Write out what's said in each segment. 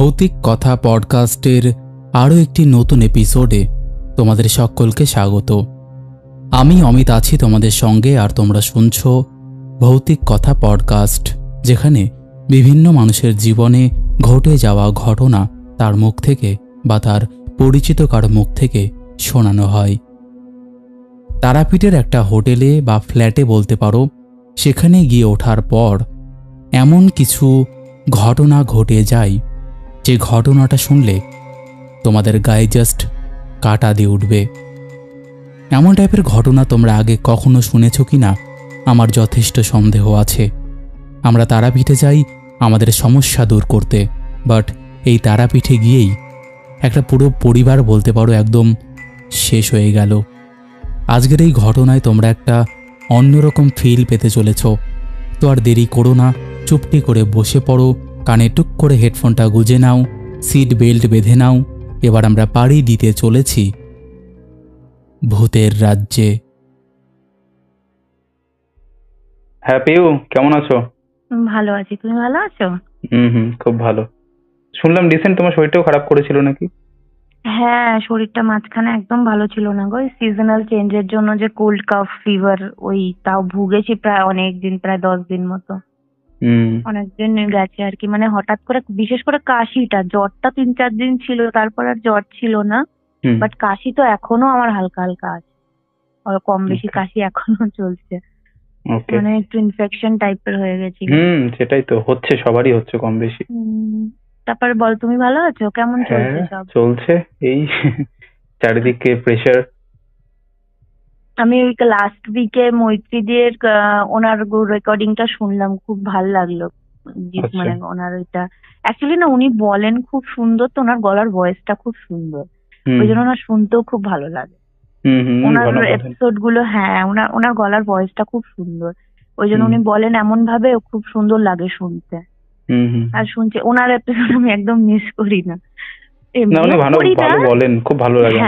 ভৌতিক কথা পডকাস্টের আরও একটি নতুন এপিসোডে তোমাদের সকলকে স্বাগত। আমি অমিত আছি তোমাদের সঙ্গে, আর তোমরা শুনছো ভৌতিক কথা পডকাস্ট, যেখানে বিভিন্ন মানুষের জীবনে ঘটে যাওয়া ঘটনা তার মুখ থেকে বা তার পরিচিত কারো মুখ থেকে শোনানো হয়। তারাপীঠের একটা হোটেলে বা ফ্ল্যাটে বলতে পারো, সেখানে গিয়ে ওঠার পর এমন কিছু ঘটনা ঘটে যায় যে ঘটনাটা শুনলে তোমাদের গায়ে জাস্ট কাঁটা দিয়ে উঠবে। এমন টাইপের ঘটনা তোমরা আগে কখনো শুনেছ কি না আমার যথেষ্ট সন্দেহ আছে। আমরা তারাপীঠে যাই আমাদের সমস্যা দূর করতে, বাট এই তারাপীঠে গিয়েই একটা পুরো পরিবার বলতে পারো একদম শেষ হয়ে গেল। আজকের এই ঘটনায় তোমরা একটা অন্যরকম ফিল পেতে চলেছ। তো আর দেরি করো না, চুপটি করে বসে পড়ো, কানে টুক করে হেডফোনটা গুজে নাও, সিট বেল্ট বেঁধে নাও। এবার আমরা পাড়ি দিতে চলেছি ভূতের রাজ্যে। হ্যাঁ পিউ, কেমন আছো? ভালো আছি, তুমি ভালো আছো? খুব ভালো। শুনলাম রিসেন্ট তোমার শরীরটাও খারাপ করেছিল নাকি? হ্যাঁ, শরীরটা মাঝখানে একদম ভালো ছিল না গো। সিজনাল চেঞ্জের জন্য যে কোল্ড কাফ ফিভার, ওই তাও ভুগেছি প্রায় অনেক দিন, প্রায় 10 দিন মতো। অনেকদিন গেছে আর কি। মানে হঠাৎ করে বিশেষ করে কাশিটা, জ্বরটা 3-4 দিন ছিল, তারপর আর জ্বর ছিল না, বাট কাশি তো এখনো আমার হালকা হালকা আছে, কম বেশি কাশি এখনো চলছে। মানে একটু ইনফেকশন টাইপের হয়ে গেছে। সেটাই তো হচ্ছে, সবারই হচ্ছে কম বেশি। তারপরে বল, তুমি ভালো আছো? কেমন চলছে সব? চলছে এই চারিদিকে প্রেসার। আমি ওই লাস্ট উইকে মৈত্রীদের ওনার রেকর্ডিংটা শুনলাম, খুব ভাল লাগলো। মানে ওনার ওইটা অ্যাকচুয়ালি না, উনি বলেন খুব সুন্দর, তো ওনার গলার ভয়েসটা খুব সুন্দর, ওই জন্য ওনার শুনতেও খুব ভালো লাগে ওনার এপিসোড গুলো। হ্যাঁ, ওনার গলার ভয়েসটা খুব সুন্দর, ওই জন্য উনি বলেন এমন ভাবে খুব সুন্দর লাগে শুনতে। আর শুনছে ওনার এপিসোড আমি একদম মিস করি না। বলেন খুব ভালো লাগে,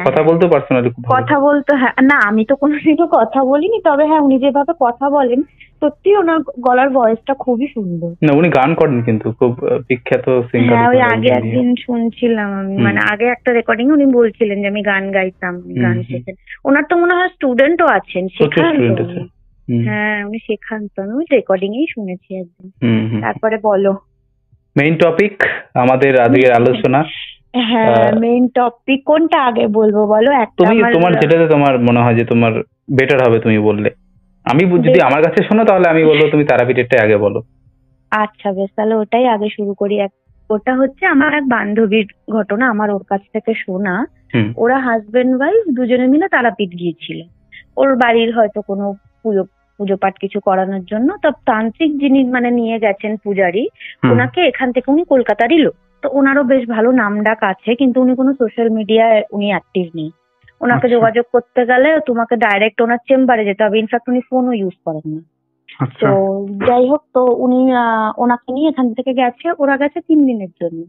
কথা বলতে পার্সোনালি খুব কথা বলতে। হ্যাঁ না, আমি তো কোনোদিনও কথা বলিনি, তবে হ্যাঁ উনি যেভাবে কথা বলেন সত্যি ওনার গলার ভয়েসটা খুবই সুন্দর। না, উনি গান করেন কিন্তু খুব বিখ্যাত সিঙ্গার। হ্যাঁ, ওই আগে একদিন শুনছিলাম আমি, মানে আগে একটা রেকর্ডিং উনি বলছিলেন যে আমি গান গাইতাম, গান শেখেন। ওনার তো মনে হয় স্টুডেন্টও আছেন, শেখান তো। হ্যাঁ, উনি শেখান তো, আমি রেকর্ডিং এই শুনেছি একদিন। তারপরে বলো মেইন টপিক আমাদের আজকের আলোচনা। হ্যাঁ, মেইন টপিক কোনটা আগে বলবো বলো? তুমি তোমার যেটাতে তোমার মনে হয় যে তোমার বেটার হবে তুমি বললে। আমি যদি আমার কাছে শোনো তাহলে আমি বলবো তুমি তারাপীঠেরটাই আগে বলো। আচ্ছা বেশ, তাহলে ওটাই আগে শুরু করি। ওটা হচ্ছে আমার এক বান্ধবীর ঘটনা, আমার ওর কাছ থেকে শোনা। ওরা হাজবেন্ড ওয়াইফ দুজনে মিলে তারাপীঠ গিয়েছিল ওর বাড়ির হয়তো কোনো পুজো পাঠ কিছু করানোর জন্য। তো তান্ত্রিক যিনি মানে নিয়ে গেছেন পূজারী, ওনাকে এখান থেকে, উনি কলকাতারই লোক, তো ওনারও বেশ ভালো নামডাক আছে, কিন্তু উনি কোনো সোশ্যাল মিডিয়ায় উনি অ্যাক্টিভ নেই। ওনাকে যোগাযোগ করতে গেলে তোমাকে ডাইরেক্ট ওনার চেম্বারে যেতে হবে, ইনফ্যাক্ট উনি ফোনও ইউজ করেন না। তো যাই হোক, তো উনি ওনাকে নিয়ে এখান থেকে গেছে। ওরা গেছে 3 দিনের জন্য।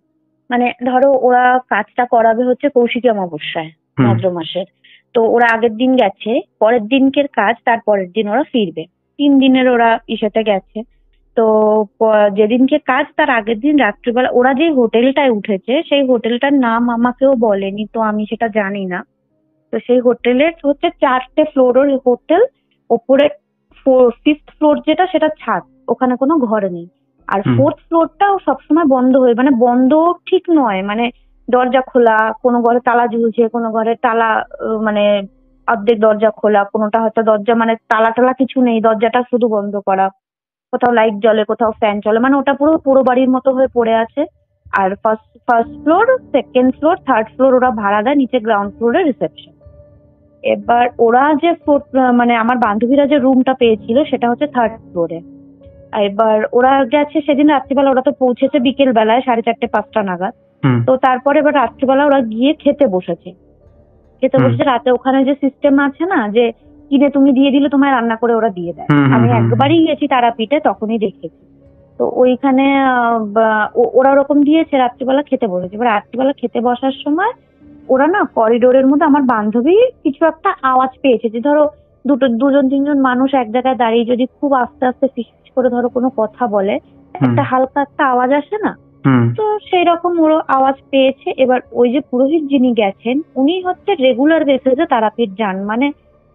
মানে ধরো ওরা কাজটা করাবে হচ্ছে কৌশিকী অমাবস্যায়, ভাদ্র মাসের। তো ওরা আগের দিন গেছে, পরের দিনকের কাজ তার পরের দিন ওরা ফিরবে। 3 দিনের ওরা ইসেতে গেছে। তো যেদিনকে কাজ তার আগের দিন রাত্রিবেলা ওরা যে হোটেলটায় উঠেছে, সেই হোটেলটার নাম আমাকেও বলেনি, তো আমি সেটা জানি না। তো সেই হোটেলের হচ্ছে 4টে ফ্লোরের হোটেল, ওপরে 5th ফ্লোর যেটা, সেটা ছাদ, ওখানে কোনো ঘর নেই। আর 4th ফ্লোরটাও সবসময় বন্ধ হয়ে, মানে বন্ধ ঠিক নয়, মানে দরজা খোলা, কোনো ঘরে তালা ঝুলছে, কোনো ঘরে তালা মানে অর্ধেক দরজা খোলা, কোনোটা হয়তো দরজা মানে তালা টালা কিছু নেই, দরজাটা শুধু বন্ধ করা, কোথাও লাইট জ্বলে, কোথাও ফ্যান চলে, মানে ওটা পুরো বাড়ির মতো হয়ে পড়ে আছে। আর first floor, 2nd floor, 3rd floor ওরা ভাড়া দেয়, নিচে গ্রাউন্ড ফ্লোরে রিসেপশন। এবার ওরা যে মানে আমার বান্ধবীরা যে রুমটা পেয়েছিল সেটা হচ্ছে 3rd ফ্লোরে। এবার ওরা গেছে সেদিন রাত্রিবেলা, ওরা তো পৌঁছেছে বিকেল বেলায় 4:30-5টা নাগাদ। তো তারপরে এবার রাত্রিবেলা ওরা গিয়ে খেতে বসেছে। রাতে ওখানে যে সিস্টেম আছে না, যে কিনে তুমি দিয়ে দিলে তোমায় রান্না করে ওরা দিয়ে দেয়। আমি একবারই গেছি তারাপীঠে, তখনই দেখেছি। তো ওইখানে ওরা ওরকম দিয়েছে, রাত্রিবেলা খেতে বসেছে। এবার রাত্রিবেলা খেতে বসার সময় ওরা না করিডোরের মধ্যে, আমার বান্ধবী কিছু একটা আওয়াজ পেয়েছে, যে ধরো 2-3জন মানুষ এক জায়গায় দাঁড়িয়ে যদি খুব আস্তে আস্তে ফিস করে ধরো কোনো কথা বলে, একটা হালকা একটা আওয়াজ আসে না, তো সেই রকম ওরও আওয়াজ পেয়েছে। এবার ওই যে পুরোহিত যিনি গেছেন উনি হচ্ছে রেগুলার বেসিসে তারাপীঠ যান, মানে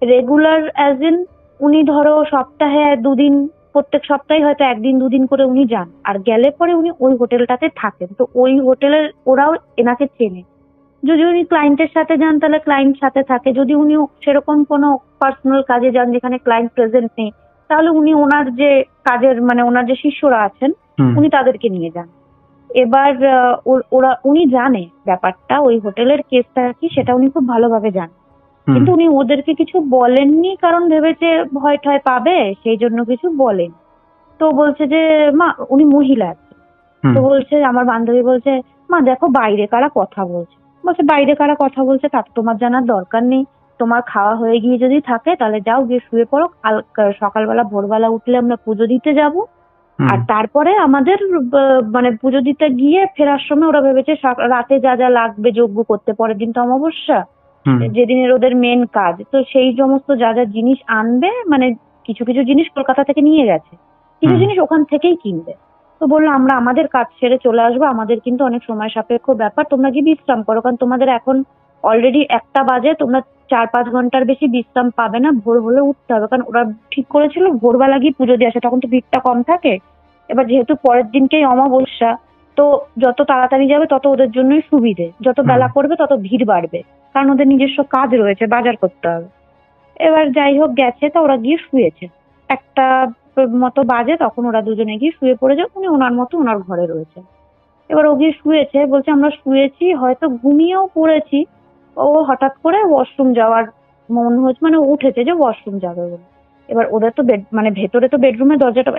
রেগুলার অ্যাজ ইন উনি ধরো সপ্তাহে 2 দিন, প্রত্যেক সপ্তাহে হয়তো 1 দিন 2 দিন করে উনি যান, আর গেলে পরে উনি ওই হোটেলটাতে থাকেন। তো ওই হোটেলের ওরাও এনাকে চেনে। যদি উনি ক্লায়েন্টের সাথে যান তাহলে ক্লায়েন্ট সাথে থাকে, যদি উনি সেরকম কোনো পার্সোনাল কাজে যান যেখানে ক্লায়েন্ট প্রেজেন্ট নেই তাহলে উনি ওনার যে কাজের মানে ওনার যে শিষ্যরা আছেন উনি তাদেরকে নিয়ে যান। এবার উনি জানে ব্যাপারটা, ওই হোটেলের কেসটা কি সেটা উনি খুব ভালোভাবে জানেন, কিন্তু উনি ওদেরকে কিছু বলেননি কারণ ভেবেছে ভয় ঠয় পাবে, সেই জন্য কিছু বলেন। তো বলছে যে মা, উনি মহিলা আছে, তো বলছে আমার বান্ধবী বলছে মা দেখো বাইরে কারা কথা বলছে। বলছে বাইরে কারা কথা বলছে তা তো তোমার জানার দরকার নেই, তোমার খাওয়া হয়ে গিয়ে যদি থাকে তাহলে যাও গিয়ে শুয়ে পড়ো, সকালবেলা ভোরবেলা উঠলে আমরা পুজো দিতে যাব। আর তারপরে আমাদের মানে পুজো দিতে গিয়ে ফেরার সময় ওরা ভেবেছে রাতে যা যা লাগবে যজ্ঞ করতে, পরের দিন তো অমাবস্যা, যেদিনের ওদের মেন কাজ, তো সেই সমস্ত যা যা জিনিস আনবে, মানে কিছু কিছু জিনিস কলকাতা থেকে নিয়ে গেছে, কিছু জিনিস ওখান থেকেই কিনবে। তো বললো আমরা আমাদের কাজ ছেড়ে চলে আসবো, আমাদের কিন্তু অনেক সময় সাপেক্ষ ব্যাপার, তোমরা কি বিশ্রাম করো, কারণ তোমাদের এখন অলরেডি 1টা বাজে, তোমরা 4-5 ঘন্টার বেশি বিশ্রাম পাবে না, ভোর হলে উঠতে হবে। কারণ ওরা ঠিক করেছিল ভোরবেলা গিয়ে পুজো দিয়ে আসে, তখন তো ভিড়টা কম থাকে। এবার যেহেতু পরের দিনকেই অমাবস্যা, তো যত তাড়াতাড়ি যাবে তত ওদের জন্যই সুবিধে, যত বেলা করবে তত ভিড় বাড়বে, কারণ ওদের নিজস্ব কাজ রয়েছে, বাজার করতে হবে। এবার যাই হোক গেছে, তো ওরা গিয়ে শুয়েছে, 1টা মতো বাজে, তখন ওরা দুজনে গিয়ে শুয়ে পড়েছে, উনি ওনার মতো ওনার ঘরে রয়েছে। এবার ও গিয়ে শুয়েছে, বলছে আমরা শুয়েছি হয়তো ঘুমিয়েও পড়েছি, ও হঠাৎ করে ওয়াশরুম যাওয়ার মনে হচ্ছে, মানে উঠেছে যে ওয়াশরুম যাবে বলে। এবার ওদের তো মানে ভেতরে তো বেডরুমের দরজাটা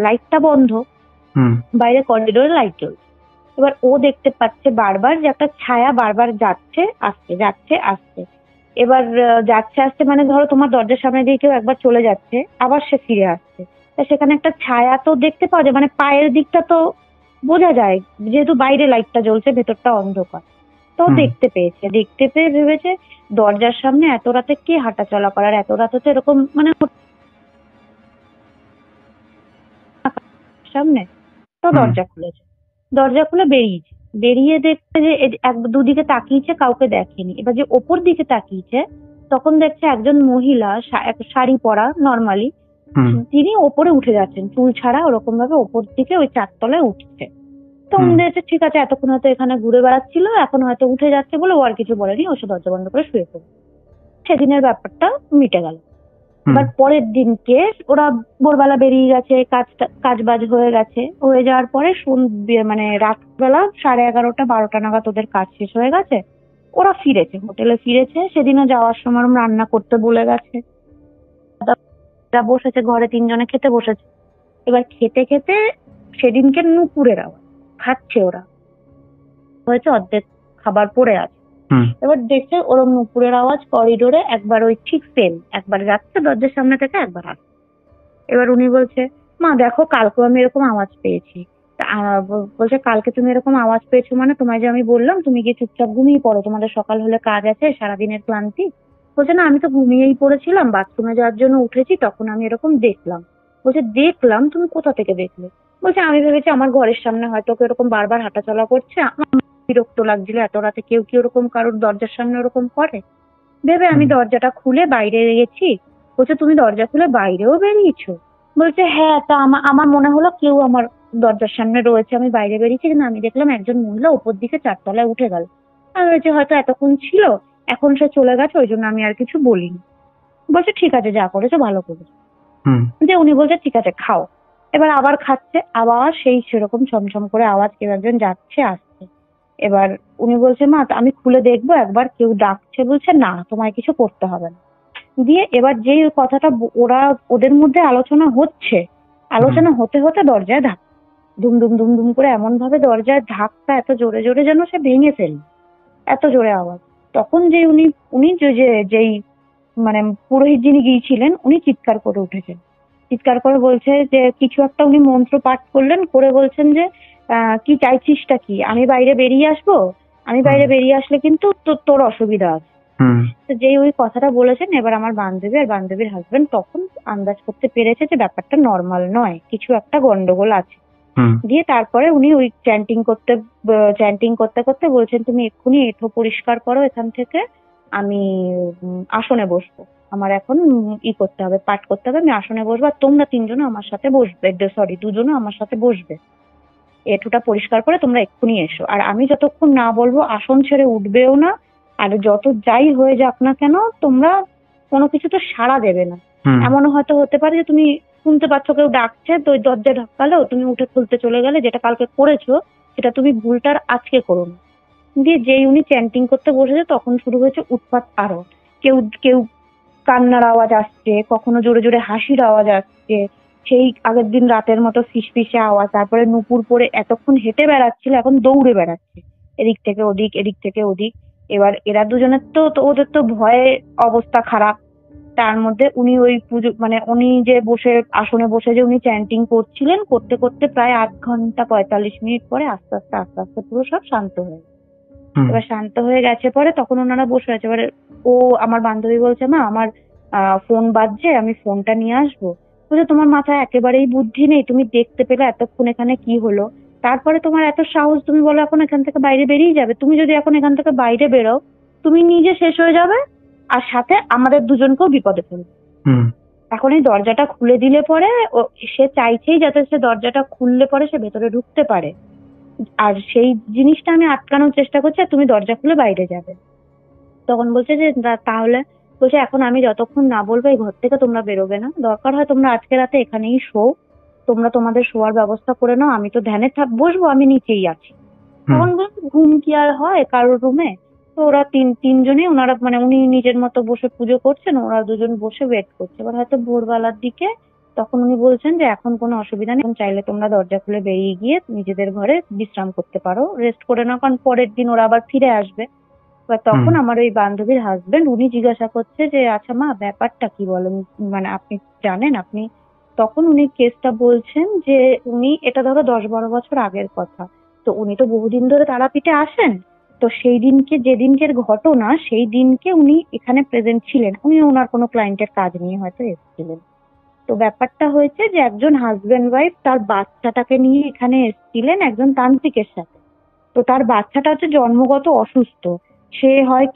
লাইটটা বন্ধ, বাইরে করিডোরে লাইট জ্বলছে। এবার ও দেখতে পাচ্ছে বারবার যে একটা ছায়া বারবার যাচ্ছে আসছে যাচ্ছে আসছে। এবার যাচ্ছে আসছে মানে ধরো তোমার দরজার সামনে দিয়ে কেউ একবার চলে যাচ্ছে আবার সে ফিরে আসছে, তা সেখানে একটা ছায়া তো দেখতে পাওয়া যায়, মানে পায়ের দিকটা তো বোঝা যায়, যেহেতু বাইরে লাইটটা জ্বলছে ভেতরটা অন্ধকার। তো দেখতে পেয়েছে, দেখতে পেয়ে ভেবেছে দরজার সামনে এত রাতে কে হাঁটা চলা করার, এত রাতে তো এরকম মানে সামনে। তো দরজা খুলেছে, দরজা খুলে বেরিয়েছে, বেরিয়ে দেখছে যে দুদিকে তাকিয়েছে, কাউকে দেখেনি। এবার যে ওপর দিকে তাকিয়েছে তখন দেখছে একজন মহিলা শাড়ি পরা নর্মালি, তিনি ওপরে উঠে যাচ্ছেন চুল ছাড়া, ওরকম ভাবে ওপর দিকে ওই 4 তলায় উঠছে। তো উনি দেখছে ঠিক আছে এতক্ষণ হয়তো এখানে ঘুরে বেড়াচ্ছিল, এখন হয়তো উঠে যাচ্ছে বলে ও আর কিছু বলেনি, ও সে দরজা বন্ধ করে শুয়ে পড়ে। সেদিনের ব্যাপারটা মিটে গেল। এবার পরের দিনকে ওরা ভোরবেলা বেরিয়ে গেছে, কাজ বাজ হয়ে গেছে, হয়ে যাওয়ার পরে মানে রাতবেলা 11:30-12টা নাগাদ ওদের কাজ শেষ হয়ে গেছে, ওরা ফিরেছে, হোটেলে ফিরেছে। সেদিনও যাওয়ার সময় রান্না করতে বলে গেছে, বসেছে ঘরে, 3জনে খেতে বসেছে। এবার খেতে খেতে সেদিনকে নুপুরের আওয়াজ, খাচ্ছে ওরা, হয়েছে অর্ধেক খাবার পড়ে আছে। এবার দেখছে ওরম নুপুরের আওয়াজ করিডোরে একবার ওই ঠিক সেম, একবার যাচ্ছে দরজার সামনে থেকে, একবার আসছে। এবার উনি বলছে মা দেখো কালকে আমি এরকম আওয়াজ পেয়েছি। বলছে কালকে তুমি এরকম আওয়াজ পেয়েছো মানে, তোমায় যে আমি বললাম তুমি গিয়ে চুপচাপ ঘুমিয়ে পড়ো, তোমাদের সকাল হলে কাজ আছে, সারাদিনের ক্লান্তি। বলছে না আমি তো ঘুমিয়েই পড়েছিলাম, বাথরুমে যাওয়ার জন্য উঠেছি, তখন আমি এরকম দেখলাম। বলছে দেখলাম, তুমি কোথা থেকে দেখলে? বলছে আমি ভেবেছি আমার ঘরের সামনে হয়তো এরকম বারবার হাঁটাচলা করছে, আমার বিরক্ত লাগছিল এত রাতে কেউ কি ওরকম কারোর দরজার সামনে ওরকম করে, ভেবে আমি দরজাটা খুলে বাইরে গেছি। বলছে তুমি দরজা খুলে বাইরেও বেরিয়েছো? বলছে হ্যাঁ, তা আমার মনে হলো কেউ আমার দরজার সামনে রয়েছে, আমি বাইরে বেরিয়েছি, কিন্তু আমি দেখলাম একজন মহিলা উপর দিকে 4 তলায় উঠে গেল। আমি বলছি হয়তো এতক্ষণ ছিল, এখন সে চলে গেছে, ওই জন্য আমি আর কিছু বলিনি। বলছে ঠিক আছে যা করেছো ভালো করেছো। যে উনি বলছে ঠিক আছে খাও। এবার আবার খাচ্ছে, আবার সেই সেরকম ছমছম করে আওয়াজ, কেউ একজন যাচ্ছে আসছে। এবার উনি বলছে মা আমি খুলে দেখবো একবার, কেউ ডাকছে। বলছে না তোমায় কিছু করতে হবে না। দিয়ে এবার যেই কথাটা ওদের মধ্যে আলোচনা হচ্ছে, আলোচনা হতে হতে দরজায় ধাক্কা, দুম দুম দুম দুম করে এমন ভাবে দরজায় ধাক্কা, এত জোরে জোরে যেন সে ভেঙে ফেলল, এত জোরে আওয়াজ। তখন যে উনি যেই মানে পুরোহিত যিনি গিয়েছিলেন উনি চিৎকার করে উঠেছেন, চিৎকার করে বলছে যে কিছু একটা উনি মন্ত্র পাঠ করলেন, করে বলছেন যে কি চাইছিসটা কি, আমি বাইরে বেরিয়ে আসবো, আমি বাইরে বেরিয়ে আসলে কিন্তু তোর অসুবিধা আছে। তো যেই ওই কথাটা বলেছেন, এবার আমার বান্ধবী আর বান্ধবীর হাজবেন্ড তখন আন্দাজ করতে পেরেছে যে ব্যাপারটা নর্মাল নয়, কিছু একটা গন্ডগোল আছে। দিয়ে তারপরে উনি ওই চ্যান্টিং করতে করতে বলছেন, তুমি এক্ষুনি এঁঠো পরিষ্কার করো এখান থেকে, আমি আসনে বসবো, আমার এখন করতে হবে, পাঠ করতে হবে, আমি আসনে বসবো, আর তোমরা তিনজনও আমার সাথে বসবে, দুজনও আমার সাথে বসবে, এঁঠোটা পরিষ্কার করে তোমরা এক্ষুনি এসো, আর আমি যতক্ষণ না বলবো আসন ছেড়ে উঠবেও না, আর যত যাই হয়ে যাক না কেন তোমরা কোনো কিছু তো সাড়া দেবে না। এমনও হয়তো হতে পারে যে তুমি শুনতে পাচ্ছ কেউ ডাকছে, তো ওই দরজা ধাক্কালেও তুমি উঠে খুলতে চলে গেলে, যেটা কালকে করেছো সেটা তুমি ভুলটার আজকে করো না। দিয়ে যেই উনি চ্যান্টিং করতে বসেছে তখন শুরু হয়েছে উৎপাত আরো, কেউ কেউ কান্নার আওয়াজ আসছে, কখনো জোরে জোরে হাসির আওয়াজ আসছে, সেই আগের দিন রাতের মতো ফিসফিসে আওয়াজ, তারপরে নুপুর পরে এতক্ষণ হেঁটে বেড়াচ্ছিল এখন দৌড়ে বেড়াচ্ছে এদিক থেকে ওদিক এদিক থেকে ওদিক। এবার এরা দুজনের তো ওদের তো ভয়ে অবস্থা খারাপ, তার মধ্যে উনি ওই পুজো মানে উনি যে বসে আসনে বসে যে উনি চ্যান্টিং করছিলেন, করতে করতে প্রায় 8 ঘন্টা 45 মিনিট পরে আস্তে আস্তে আস্তে আস্তে পুরো সব শান্ত হয়ে গেছে। এবার শান্ত হয়ে গেছে পরে তখন ওনারা বসে আছে, এবারে ও আমার বান্ধবী বলছে, মা আমার ফোন বাজছে, আমি ফোনটা নিয়ে আসবো। বলছে, তোমার মাথায় একেবারেই বুদ্ধি নেই, তুমি দেখতে পেলে এতক্ষণ এখানে কি হলো, তারপরে তোমার এত সাহস, তুমি বলো এখন এখান থেকে বাইরে বেরিয়ে যাবে, তুমি যদি এখন এখান থেকে বাইরে বেরো তুমি নিজে শেষ হয়ে যাবে আর সাথে আমাদের দুজনকেও বিপদে ফেলবে। এখন এই দরজাটা খুলে দিলে পরে সে চাইছেই যাতে সে দরজাটা খুললে পরে সে ভেতরে ঢুকতে পারে, আর সেই জিনিসটা আমি আটকানোর চেষ্টা করছি, আর তুমি দরজা খুলে বাইরে যাবে। তখন বলছে যে তাহলে, বলছে এখন আমি যতক্ষণ না বলবো এই ঘর থেকে তোমরা বেরোবে না, দরকার হয় তোমরা আজকে রাতে এখানেই শো, তোমরা তোমাদের শোয়ার ব্যবস্থা করে নাও, আমি তো ধ্যানে বসবো, আমি নিচেই আছি। তখন বলছে ঘুম কি আর হয় কারোর রুমে, তো ওরা তিনজনই ওনারা মানে উনি নিজের মতো বসে পুজো করছেন, ওরা দুজন বসে ওয়েট করছে। এবার হয়তো ভোরবেলার দিকে তখন উনি বলছেন যে এখন কোনো অসুবিধা নেই, চাইলে তোমরা দরজা খুলে বেরিয়ে গিয়ে নিজেদের ঘরে বিশ্রাম করতে পারো, রেস্ট করে নাও, কারণ পরের দিন ওরা আবার ফিরে আসবে। এবার তখন আমার ওই বান্ধবীর হাজবেন্ড উনি জিজ্ঞাসা করছে যে আচ্ছা মা ব্যাপারটা কি বলেন, মানে আপনি জানেন আপনি, তখন উনি কেসটা বলছেন যে উনি এটা ধরো 10-12 বছর আগের কথা, তো উনি তো বহুদিন ধরে তারাপীঠে আসেন, তো সেই দিনকে যেদিনকের ঘটনা সেই দিনকে উনি এখানে প্রেজেন্ট ছিলেন, উনি ওনার কোনো ক্লায়েন্টের কাজ নিয়ে হয়তো এসেছিলেন। তো ব্যাপারটা হয়েছে যে একজন হাজবেন্ড ওয়াইফ তার বাচ্চাটাকে নিয়ে এখানে এসেছিলেন একজন তান্ত্রিকের সাথে। তো তার বাচ্চাটা হচ্ছে জন্মগত অসুস্থ, সে হয়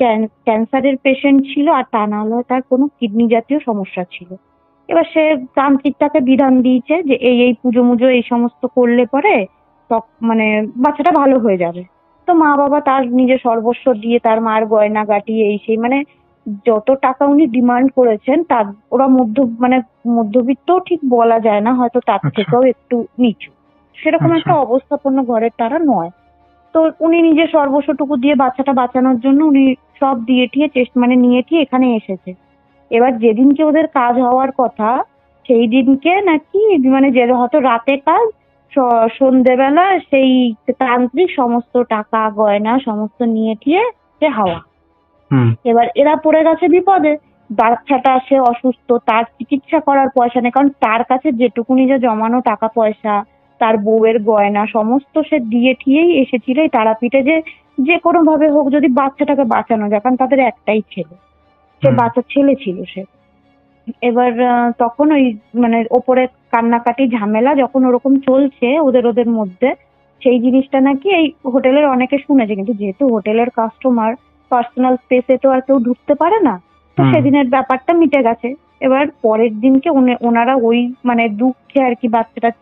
ক্যান্সারের পেশেন্ট ছিল, আর তা না হলে তার কোনো কিডনি জাতীয় সমস্যা ছিল। এবার সে তান্ত্রিকটাকে বিধান দিয়েছে যে এই পুজো মুজো এই সমস্ত করলে পরে মানে বাচ্চাটা ভালো হয়ে যাবে। তো মা বাবা তার নিজের সর্বস্ব দিয়ে তার মার গয়না গাটি এই সেই মানে যত টাকা উনি ডিমান্ড করেছেন তার ওরা মানে মধ্যবিত্ত ঠিক বলা যায় না, হয়তো তার থেকেও একটু নিচু, সেরকম একটা অবস্থাপন্ন ঘরের তারা নয়। তো উনি নিজের সর্বস্বটুকু দিয়ে বাচ্চাটা বাঁচানোর জন্য উনি সব দিয়ে ঠিয়ে মানে নিয়ে ঠিয়ে এখানে এসেছে। এবার যেদিনকে ওদের কাজ হওয়ার কথা সেই দিনকে নাকি মানে যে হয়তো রাতে কাজ, সন্ধেবেলা সেই তান্ত্রিক সমস্ত টাকা গয়না সমস্ত নিয়ে ঠিয়ে সে হাওয়া। এবার এরা পড়ে গেছে বিপদে, বাচ্চাটা সে অসুস্থ, তার চিকিৎসা করার পয়সা নেই, কারণ তার কাছে যেটুকুনি যে জমানো টাকা পয়সা তার বউয়ের গয়না সমস্ত সে দিয়ে ঠিয়েই এসেছিল এই তারাপীঠে, যে কোনো ভাবে হোক যদি বাচ্চাটাকে বাঁচানো যায়, কারণ তাদের একটাই ছেলে, সে বাচ্চা ছেলে ছিল সে। এবার তখন ওই মানে ওপরে কান্নাকাটি ঝামেলা যখন ওরকম চলছে ওদের মধ্যে, সেই জিনিসটা নাকি এই হোটেলের অনেকে শুনেছে, কিন্তু যেহেতু হোটেলের কাস্টমার পার্সোনাল স্পেসে তো আর কেউ ঢুকতে পারে না, তো সেদিনের ব্যাপারটা মিটে গেছে। এবার পরের দিনকে ওনারা ওই মানে দুঃখে আর কি বাচ্চাটার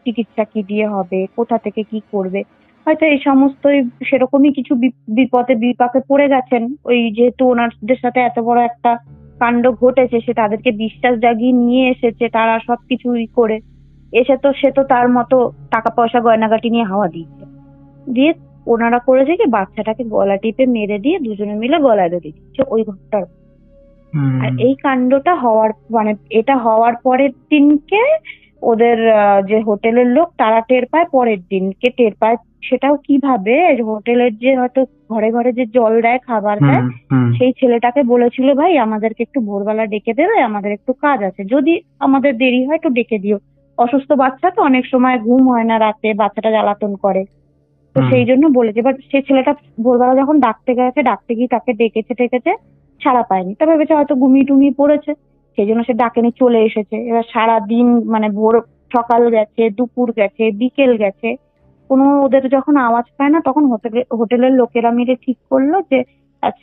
চিকিৎসা কি দিয়ে হবে, কোথা থেকে কি করবে, হয়তো এই সমস্ত সেরকমই কিছু বিপদে বিপাকে পড়ে গেছেন। ওই যেহেতু ওনাদের সাথে এত বড় একটা কাণ্ড ঘটেছে, সে তাদেরকে বিশ্বাস জাগিয়ে নিয়ে এসেছে, তারা সবকিছু করে এসে তো সে তো তার মতো টাকা পয়সা গয়নাগাটি নিয়ে হাওয়া দিয়েছে। দিয়ে ওনারা করেছে কি বাচ্চাটাকে গলা টিপে মেরে দিয়ে দুজনে মিলে গলায় দড়ি দিচ্ছে ওই ঘরটার। আর এই কাণ্ডটা হওয়ার মানে এটা হওয়ার পরের দিনকে ওদের যে হোটেলের লোক তারা টের পায়, পরের দিনকে টের পায়। সেটাও কিভাবে, হোটেলের যে হয়তো ঘরে ঘরে যে জল দেয় খাবার দেয় সেই ছেলেটাকে বলেছিল ভাই আমাদেরকে একটু ভোরবেলা ডেকে দেবে, আমাদের একটু কাজ আছে, যদি আমাদের দেরি হয় একটু ডেকে দিও, অসুস্থ বাচ্চা তো অনেক সময় ঘুম হয় না রাতে, বাচ্চাটা জ্বালাতন করে, তো সেই জন্য বলেছে। এবার সেই ছেলেটা ভোরবেলা যখন ডাকতে গিয়ে তাকে ডেকেছে ছাড়া পায়নি, তা ভেবেছে হয়তো ঘুমিয়ে টুমিয়ে পড়েছে, সেই জন্য সে ডাকেনি, চলে এসেছে। এবার সারাদিন মানে ভোর সকাল গেছে, দুপুর গেছে, বিকেল গেছে, কোনো ওদের যখন আওয়াজ পায় না তখন হোটেলের লোকেরা মিলে ঠিক করলো যে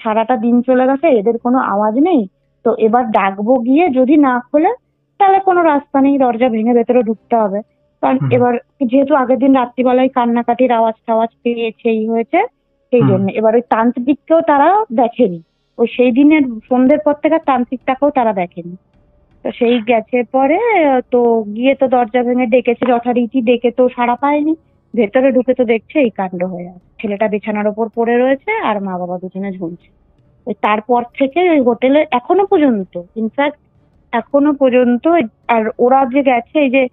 সারাটা দিন চলে গেছে, এদের কোনো আওয়াজ নেই, তো এবার ডাকবো গিয়ে, যদি না খোলে তাহলে কোনো রাস্তা নেই, দরজা ভেঙে ভেতরে ঢুকতে হবে। কারণ এবার যেহেতু আগের দিন রাত্রিবেলায় কান্নাকাটির আওয়াজ টাওয়াজ পেয়েছে, এই হয়েছে, সেই জন্য এবার ওই তান্ত্রিককেও তারা দেখেনি, ওই সেই দিনের সন্ধ্যের পর থেকে তান্ত্রিকটাকেও তারা দেখেনি। তো সেই গেছে পরে, তো গিয়ে তো দরজা ভেঙে ডেকেছে যথারীতি, ডেকে তো সাড়া পায়নি, ভেতরে ঢুকে তো দেখছে এই কাণ্ড হয়ে আছে, ছেলেটা বিছানার ওপর পড়ে রয়েছে আর মা বাবা দুজনে ঝুলছে। ওই তারপর থেকে ওই হোটেলে এখনো পর্যন্ত, ইনফ্যাক্ট এখনো পর্যন্ত, আর ওরা যে গেছে, এই যে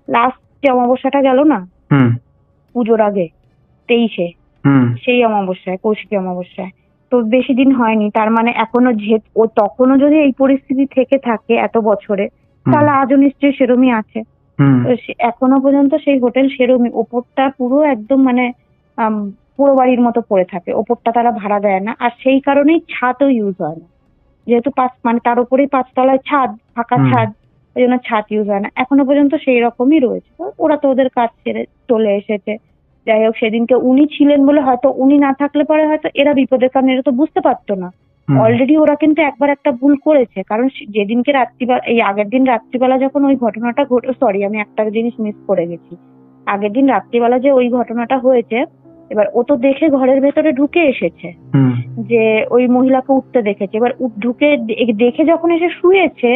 লাস্ট যে অমাবস্যাটা গেল না পুজোর আগে 23-এ, সেই অমাবস্যায়, কৌশিকী অমাবস্যায়, তো বেশি দিন হয়নি, তার মানে এখনো ও তখনও যদি এই পরিস্থিতি থেকে থাকে এত বছরে, তাহলে আজও নিশ্চয়ই সেরমই আছে। তো এখনো পর্যন্ত সেই হোটেল সেরমই, ওপরটা পুরো একদম মানে পুরো বাড়ির মতো পড়ে থাকে, ওপরটা তারা ভাড়া দেয় না, আর সেই কারণেই ছাদও ইউজ হয় না, যেহেতু মানে তার উপরেই 5 তলায় ছাদ, ফাঁকা ছাদ, ওই জন্য ছাদ ইউজ হয় না, এখনো পর্যন্ত সেই রকমই রয়েছে। ওরা তো ওদের কাজ ছেড়ে চলে এসেছে। যাই হোক, সেদিনকে উনি ছিলেন বলে, হয়তো উনি না থাকলে পরে হয়তো এরা বিপদের কারণে এরা তো বুঝতে পারতো না। অলরেডি ওরা কিন্তু একবার একটা ভুল করেছে, কারণ যেদিনকে রাত্রিবেলা, এই আগের দিন রাত্রিবেলা যখন ওই ঘটনাটা সরি আমি একটা জিনিস মিস করে গেছি, আগের দিন রাত্রিবেলা যে ওই ঘটনাটা হয়েছে, এবার ও তো দেখে ঘরের ভেতরে ঢুকে এসেছে, যে ওই মহিলাকে উঠতে দেখেছে, এবার ঢুকে দেখে যখন এসে শুয়েছে,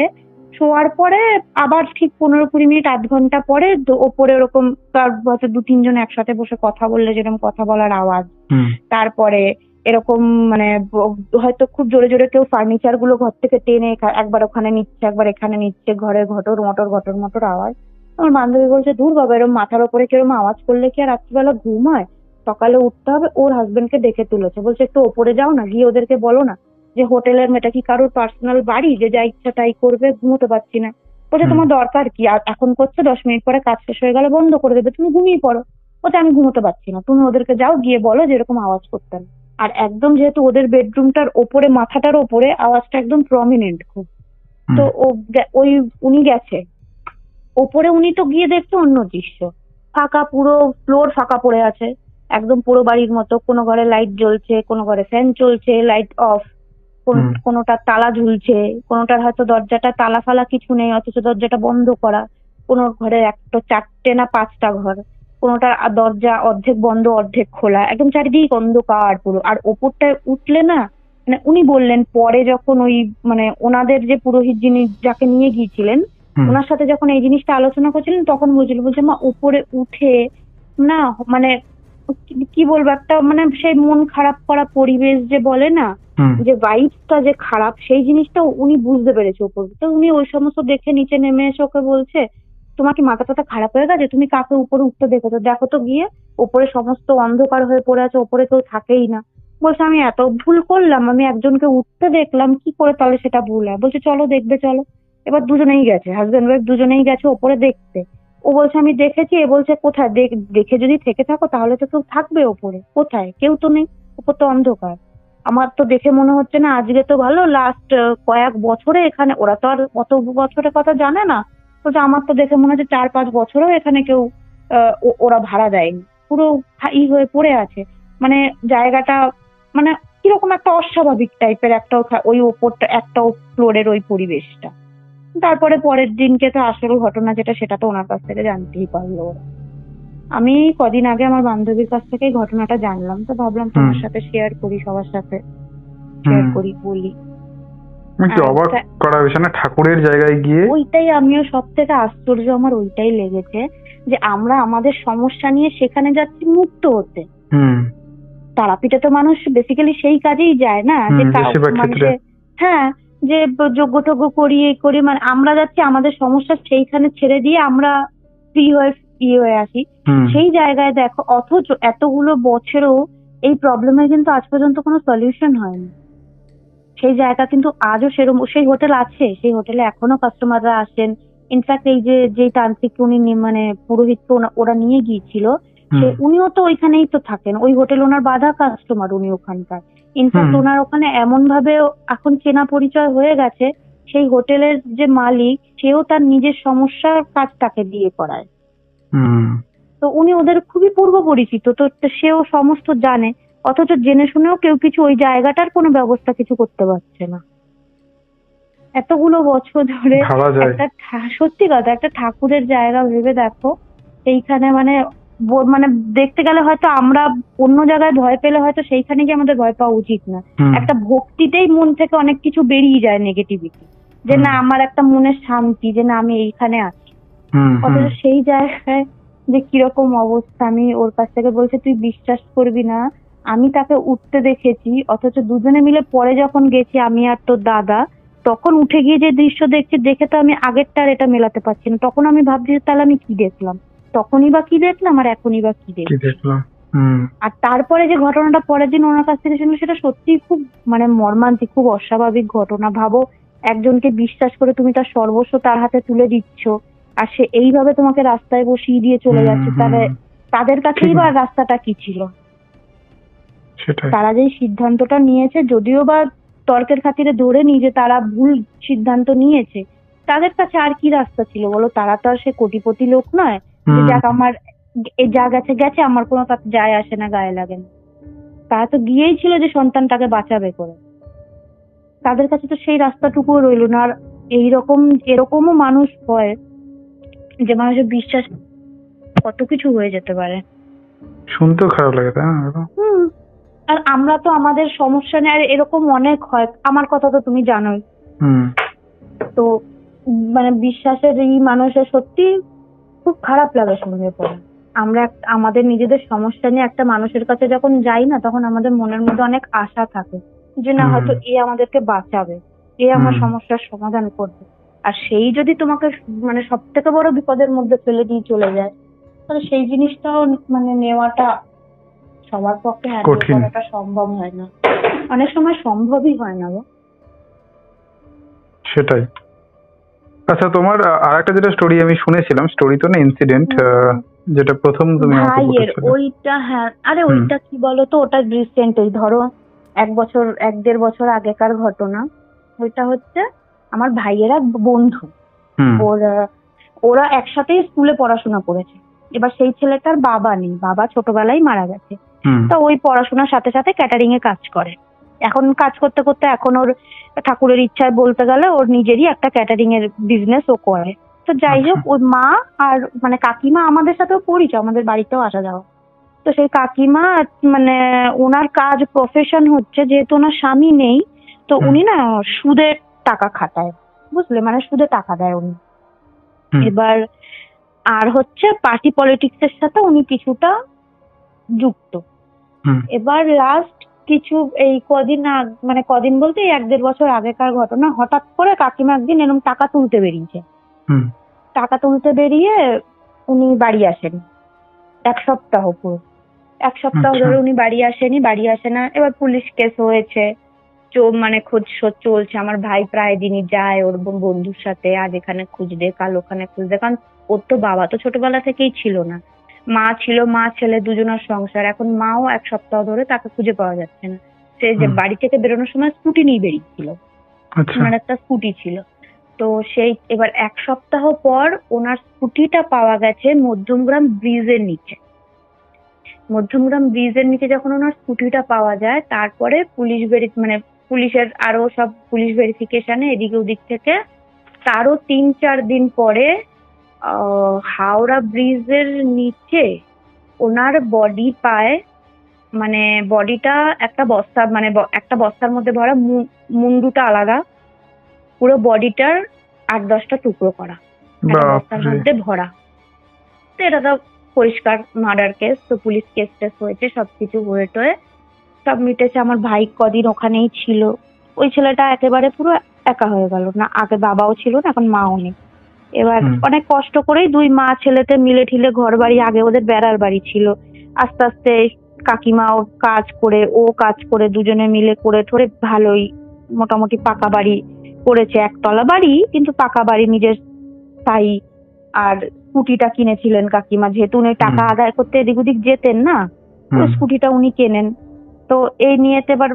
শোয়ার পরে আবার ঠিক 15-20 মিনিট, আধ ঘন্টা পরে ওপরে ওরকম হয়তো 2-3 জন একসাথে বসে কথা বললে যেরকম কথা বলার আওয়াজ, তারপরে এরকম মানে হয়তো খুব জোরে জোরে কেউ ফার্নিচার গুলো ঘর থেকে টেনে একবার ওখানে নিচ্ছে, একবার এখানে নিচ্ছে, ঘরে ঘটর মটর আওয়াজ। আমার বান্ধবী বলছে, দূর বাবা, এরকম মাথার ওপরে কিরকম আওয়াজ করলে কি আর রাত্রিবেলা ঘুম হয়, সকালে উঠতে হবে। ওর হাজবেন্ডকে ডেকে তুলেছে, বলছে একটু ওপরে যাও না, গিয়ে ওদেরকে বলো না যে হোটেলের মেয়েটা কি কারোর পার্সোনাল বাড়ি, যে যা ইচ্ছা তাই করবে, ঘুমোতে পারছি না। বলছে তোমার দরকার কি, আর এখন করছে 10 মিনিট পরে কাজ শেষ হয়ে গেলে বন্ধ করে দেবে, তুমি ঘুমিয়ে পড়ো। বলছে আমি ঘুমোতে পারছি না, তুমি ওদেরকে যাও, গিয়ে বলো যে এরকম আওয়াজ করতে না। আর একদম যেহেতু ওদের বেডরুমটার ওপরে, মাথাটার ওপরে, আওয়াজটা একদম প্রমিনেন্ট খুব। তো উনি গেছে ওপরে, উনি তো গিয়ে দেখছে অন্য দৃশ্য, ফাঁকা, পুরো ফ্লোর ফাঁকা পড়ে আছে, একদম পুরো বাড়ির মতো, কোনো ঘরে লাইট জ্বলছে, কোনো ঘরে ফ্যান চলছে, লাইট অফ, কোনোটা তালা ঝুলছে, কোনোটার হয়তো দরজাটা তালা ফালা কিছু নেই অথচ দরজাটা বন্ধ করা, কোনো ঘরে একটা 4টে না 5টা ঘর, কোনোটার দরজা অর্ধেক বন্ধ অর্ধেক খোলা, একদম চারিদিক অন্ধকার পুরো। আর ওপরটায় উঠলে না, মানে উনি বললেন পরে যখন ওই মানে ওনাদের যে পুরোহিত যিনি যাকে নিয়ে গিয়েছিলেন, ওনার সাথে যখন এই জিনিসটা আলোচনা করছিলেন, তখন বলছে মা উপরে উঠে না, মানে কি বলবো, একটা মানে সেই মন খারাপ করা পরিবেশ যে বলে না, যে ভাইবসটা যে খারাপ, সেই জিনিসটা উনি বুঝতে পেরেছে উপর। তো উনি ওই সমস্ত দেখে নিচে নেমে এসে ওকে বলছে, তোমার কি মাথা টাথা খারাপ হয়ে গেছে, তুমি কাকে উপরে উঠতে দেখেছো, দেখো তো গিয়ে, উপরে সমস্ত অন্ধকার হয়ে পড়ে আছে, উপরে কেউ থাকেই না। বলছে আমি এত ভুল করলাম, আমি একজনকে উঠতে দেখলাম, কি করে তাহলে সেটা ভুল হয়। বলছে চলো দেখবে চলো। এবার দুজনেই গেছে, হাজবেন্ড ওয়াইফ দুজনেই গেছে ওপরে দেখতে। ও বলছে আমি দেখেছি, এ বলছে কোথায়, দেখে যদি থেকে থাকো তাহলে তো কেউ থাকবে ওপরে, কোথায়, কেউ তো নেই, ওপর তো অন্ধকার। আমার তো দেখে মনে হচ্ছে না আজকে তো ভালো, লাস্ট কয়েক বছরে এখানে, ওরা তো আর অত বছরের কথা জানে না, বলছে আমার তো দেখে মনে হচ্ছে 4-5 বছরেও এখানে কেউ ওরা ভাড়া দেয়নি, পুরো হয়ে পড়ে আছে, মানে জায়গাটা মানে কিরকম একটা অস্বাভাবিক টাইপের একটা, ওই ওপরটা একটা ফ্লোরের ওই পরিবেশটা। তারপরে পরের দিনকে তো আসল ঘটনা যেটা, সেটা তো ওনার কাছ থেকে জানতেই পারলো ওরা। আমি কদিন আগে আমার বান্ধবীর কাছ থেকে ঘটনাটা জানলাম, তো ভাবলাম তোমার সাথে শেয়ার করি, সবার সাথে শেয়ার করি, বলি। অবাক করা বিষয় না, ঠাকুরের জায়গায় গিয়ে ওইটাই আমিও সব থেকে আশ্চর্য, আমার ওইটাই লেগেছে, যে আমরা আমাদের সমস্যা নিয়ে সেখানে যাচ্ছি মুক্ত হতে। তারাপীঠে তো মানুষ বেসিক্যালি সেই কাজেই যায় না, যে মানুষের, হ্যাঁ, যে যজ্ঞ করি, মানে আমরা যাচ্ছি আমাদের সমস্যা সেইখানে ছেড়ে দিয়ে আমরা ফ্রি হয়ে আসি। সেই জায়গায় দেখো, অথচ এতগুলো বছরও এই প্রবলেমের কিন্তু আজ পর্যন্ত কোনো সলিউশন হয়নি। সেই জায়গা কিন্তু আজও সেরকম, সেই হোটেল আছে, সেই হোটেলে এখনো কাস্টমাররা আসেন। ইনফ্যাক্ট এই যে তান্ত্রিক উনি মানে পুরোহিতকে ওরা নিয়ে গিয়েছিল, উনিও তো ওইখানেই তো থাকেন, ওই হোটেল ওনার বাধা কাস্টমার, উনি ওখানকার। ইনফ্যাক্ট ওনার ওখানে এমন ভাবে এখন চেনা পরিচয় হয়ে গেছে, সেই হোটেলের যে মালিক, সেও তার নিজের সমস্যার কাজ তাকে দিয়ে করায়। তো উনি ওদের খুবই পূর্ব পরিচিত, তো তো সেও সমস্ত জানে, অথচ জেনে শুনেও কেউ কিছু ওই জায়গাটার কোনো ব্যবস্থা কিছু করতে পারছে না। এতগুলো বছর ধরে ভাবা যায়। একটা সত্যি কথা, একটা ঠাকুরের জায়গা ভেবে দেখো, সেইখানে মানে মানে দেখতে গেলে হয়তো আমরা অন্য জায়গায় ভয় পেলে হয়তো সেইখানে গিয়ে আমাদের ভয় পাওয়া উচিত না। একটা ভক্তিতেই মন থেকে অনেক কিছু বেরিয়ে যায় নেগেটিভিটি, যে না আমার একটা মনের শান্তি, যে না আমি এইখানে আছি। অথচ সেই জায়গায় যে কিরকম অবস্থা, আমি ওর কাছ থেকে বলছে তুই বিশ্বাস করবি না, আমি তাকে উঠতে দেখেছি, অথচ দুজনে মিলে পরে যখন গেছি আমি আর তোর দাদা, তখন উঠে গিয়ে যে দৃশ্য দেখছি, দেখে তো আমি আগেরটা আর এটা মেলাতে পারছি না। তখন আমি ভাবছি তাহলে আমি কি দেখলাম, তখনই বা কি দেখলাম আর এখনই বা কি দেখলাম। আর তারপরে যে ঘটনাটা পরের দিন ওনার কাছ থেকে শুনলো, সেটা সত্যি খুব মানে মর্মান্তিক, খুব অস্বাভাবিক ঘটনা। ভাবো, একজনকে বিশ্বাস করে তুমি তার সর্বস্ব তার হাতে তুলে দিচ্ছ, আর সে এইভাবে তোমাকে রাস্তায় বসিয়ে দিয়ে চলে যাচ্ছে, তাহলে তাদের কাছেই বা রাস্তাটা কি ছিল? তারা যে সিদ্ধান্তটা নিয়েছে, যদিও বা তর্কের খাতিরে ধরে নিয়ে যে তারা ভুল সিদ্ধান্ত নিয়েছে, তাদের কাছে আর কি রাস্তা ছিল বলো? তারা তো আর সে কোটিপতি লোক নয় যে যাক আমার যা গেছে গেছে, আমার কোনো তাতে যায় আসে না, গায়ে লাগে না। তারা তো গিয়েই ছিল যে সন্তানটাকে বাঁচাবে করে। তাদের কাছে তো সেই রাস্তাটুকুও রইল না। আর এরকমও মানুষ হয় যে মানুষের বিশ্বাস কত কিছু হয়ে যেতে পারে, শুনতেও খারাপ লাগে, তাই না? আর আমরা তো আমাদের সমস্যা নেই, আর এরকম অনেক হয়। আমার কথা তো তুমি জানোই। তো মানে বিশ্বাসের এই মানুষের সত্যি খুব খারাপ লাগে শুনে পড়ে। আমরা আমাদের নিজেদের সমস্যা নিয়ে একটা মানুষের কাছে যখন যাই না, তখন আমাদের মনের মধ্যে অনেক আশা থাকে যে না হয়তো এ আমাদেরকে বাঁচাবে, এ আমার সমস্যার সমাধান করবে। আর সেই যদি তোমাকে মানে সব থেকে বড় বিপদের মধ্যে ফেলে দিয়ে চলে যায়, তাহলে সেই জিনিসটাও মানে নেওয়াটা সবার পক্ষে হ্যান্ডেল করাটা সম্ভব হয় না, অনেক সময় সম্ভবই হয় না গো। সেটাই। আচ্ছা, তোমার আরেকটা যেটা স্টোরি আমি শুনেছিলাম, স্টোরি তো না, ইনসিডেন্ট, যেটা প্রথম তুমি আমাকে বলেছিলে ওইটা, হ্যাঁ আরে ওইটা কি বলতো, ওটা রিসেন্ট, এই ধরো 1-1.5 বছর আগেকার ঘটনা। ওইটা হচ্ছে আমার ভাইয়েরা বন্ধু, ওরা একসাথেই স্কুলে পড়াশোনা করেছে। এবার সেই ছেলেটার বাবা নেই, বাবা ছোটবেলায় মারা গেছে। তো ওই পড়াশোনার সাথে সাথে ক্যাটারিং এ কাজ করে। এখন কাজ করতে করতে এখন ওর ঠাকুরের ইচ্ছায় বলতে গেলে ওর নিজেরই একটা ক্যাটারিং এর বিজনেস ও করে। তো যাই হোক, ওর মা আর মানে কাকিমা আমাদের সাথেও পরিচয়, আমাদের বাড়িতেও আসা যাওয়া। তো সেই কাকিমা মানে ওনার কাজ প্রফেশন হচ্ছে, যেহেতু ওনার স্বামী নেই, তো উনি না সুদে টাকা খাটায়, বুঝলে, মানে সুদে টাকা দেয় উনি। এবার আর হচ্ছে পার্টি পলিটিক্স এর সাথে উনি কিছুটা যুক্ত। এবার লাস্ট কিছু এই কদিন বলতে 1-1.5 বছর আগেকার ঘটনা, হঠাৎ করে কাকিমা একদিন এরকম টাকা তুলতে বেরিয়েছে। টাকা তুলতে বেরিয়ে উনি বাড়ি আসেন 1 সপ্তাহ পুরো। 1 সপ্তাহ ধরে উনি বাড়ি আসে না। এবার পুলিশ কেস হয়েছে, মানে খোঁজ চলছে। আমার ভাই প্রায় দিনই যায় ওর বন্ধুর সাথে, আজ এখানে খুঁজবে কাল ওখানে খুঁজবে, কারণ ওর তো বাবা তো ছোটবেলা থেকেই ছিল না, মা ছিল, মা ছেলে দুজনের সংসার। এখন মাও 1 সপ্তাহ ধরে তাকে খুঁজে পাওয়া যাচ্ছে না। সে যে বাড়ি থেকে বেরোনোর সময় স্কুটি নিয়ে বেরিয়েছিল, ওনার একটা স্কুটি ছিল। তো সেই এবার 1 সপ্তাহ পর ওনার স্কুটিটা পাওয়া গেছে মধ্যমগ্রাম ব্রিজের নিচে। মধ্যমগ্রাম ব্রিজের নিচে যখন ওনার স্কুটিটা পাওয়া যায়, তারপরে পুলিশের আরো সব পুলিশ ভেরিফিকেশনে এদিকে ওদিক থেকে তারও 3-4 দিন পরে হাওড়া ব্রিজের নিচে ওনার বডি পায়। মানে বডিটা একটা বস্তা, মানে একটা বস্তার মধ্যে ভরা, মুন্ডুটা আলাদা, পুরো বডিটার 8-10টা টুকরো করা, একটা বস্তার মধ্যে ভরা। তো এটা তো পরিষ্কার মার্ডার কেস। তো পুলিশ কেস টেস হয়েছে, সবকিছু হয়ে টয়ে সব মিটেছে। আমার ভাই কদিন ওখানেই ছিল। ওই ছেলেটা একেবারে পুরো একা হয়ে গেল, না আগে বাবাও ছিল না, এখন মাও নেই। এবার অনেক কষ্ট করেই 2 মা ছেলেতে মিলে ঠিলে ঘর বাড়ি, আগে ওদের বেড়ার বাড়ি ছিল, আস্তে আস্তে কাকিমাও কাজ করে, ও কাজ করে, দুজনে মিলে করে ঠোরে ভালোই মোটামুটি পাকা বাড়ি করেছে। 1 তলা বাড়ি, কিন্তু পাকা বাড়ি, নিজের তাই। আর স্কুটিটা কিনেছিলেন কাকিমা, যেহেতু উনি টাকা আদায় করতে এদিক ওদিক যেতেন না, ওই স্কুটিটা উনি কেনেন। তো এই নিয়েতে এবার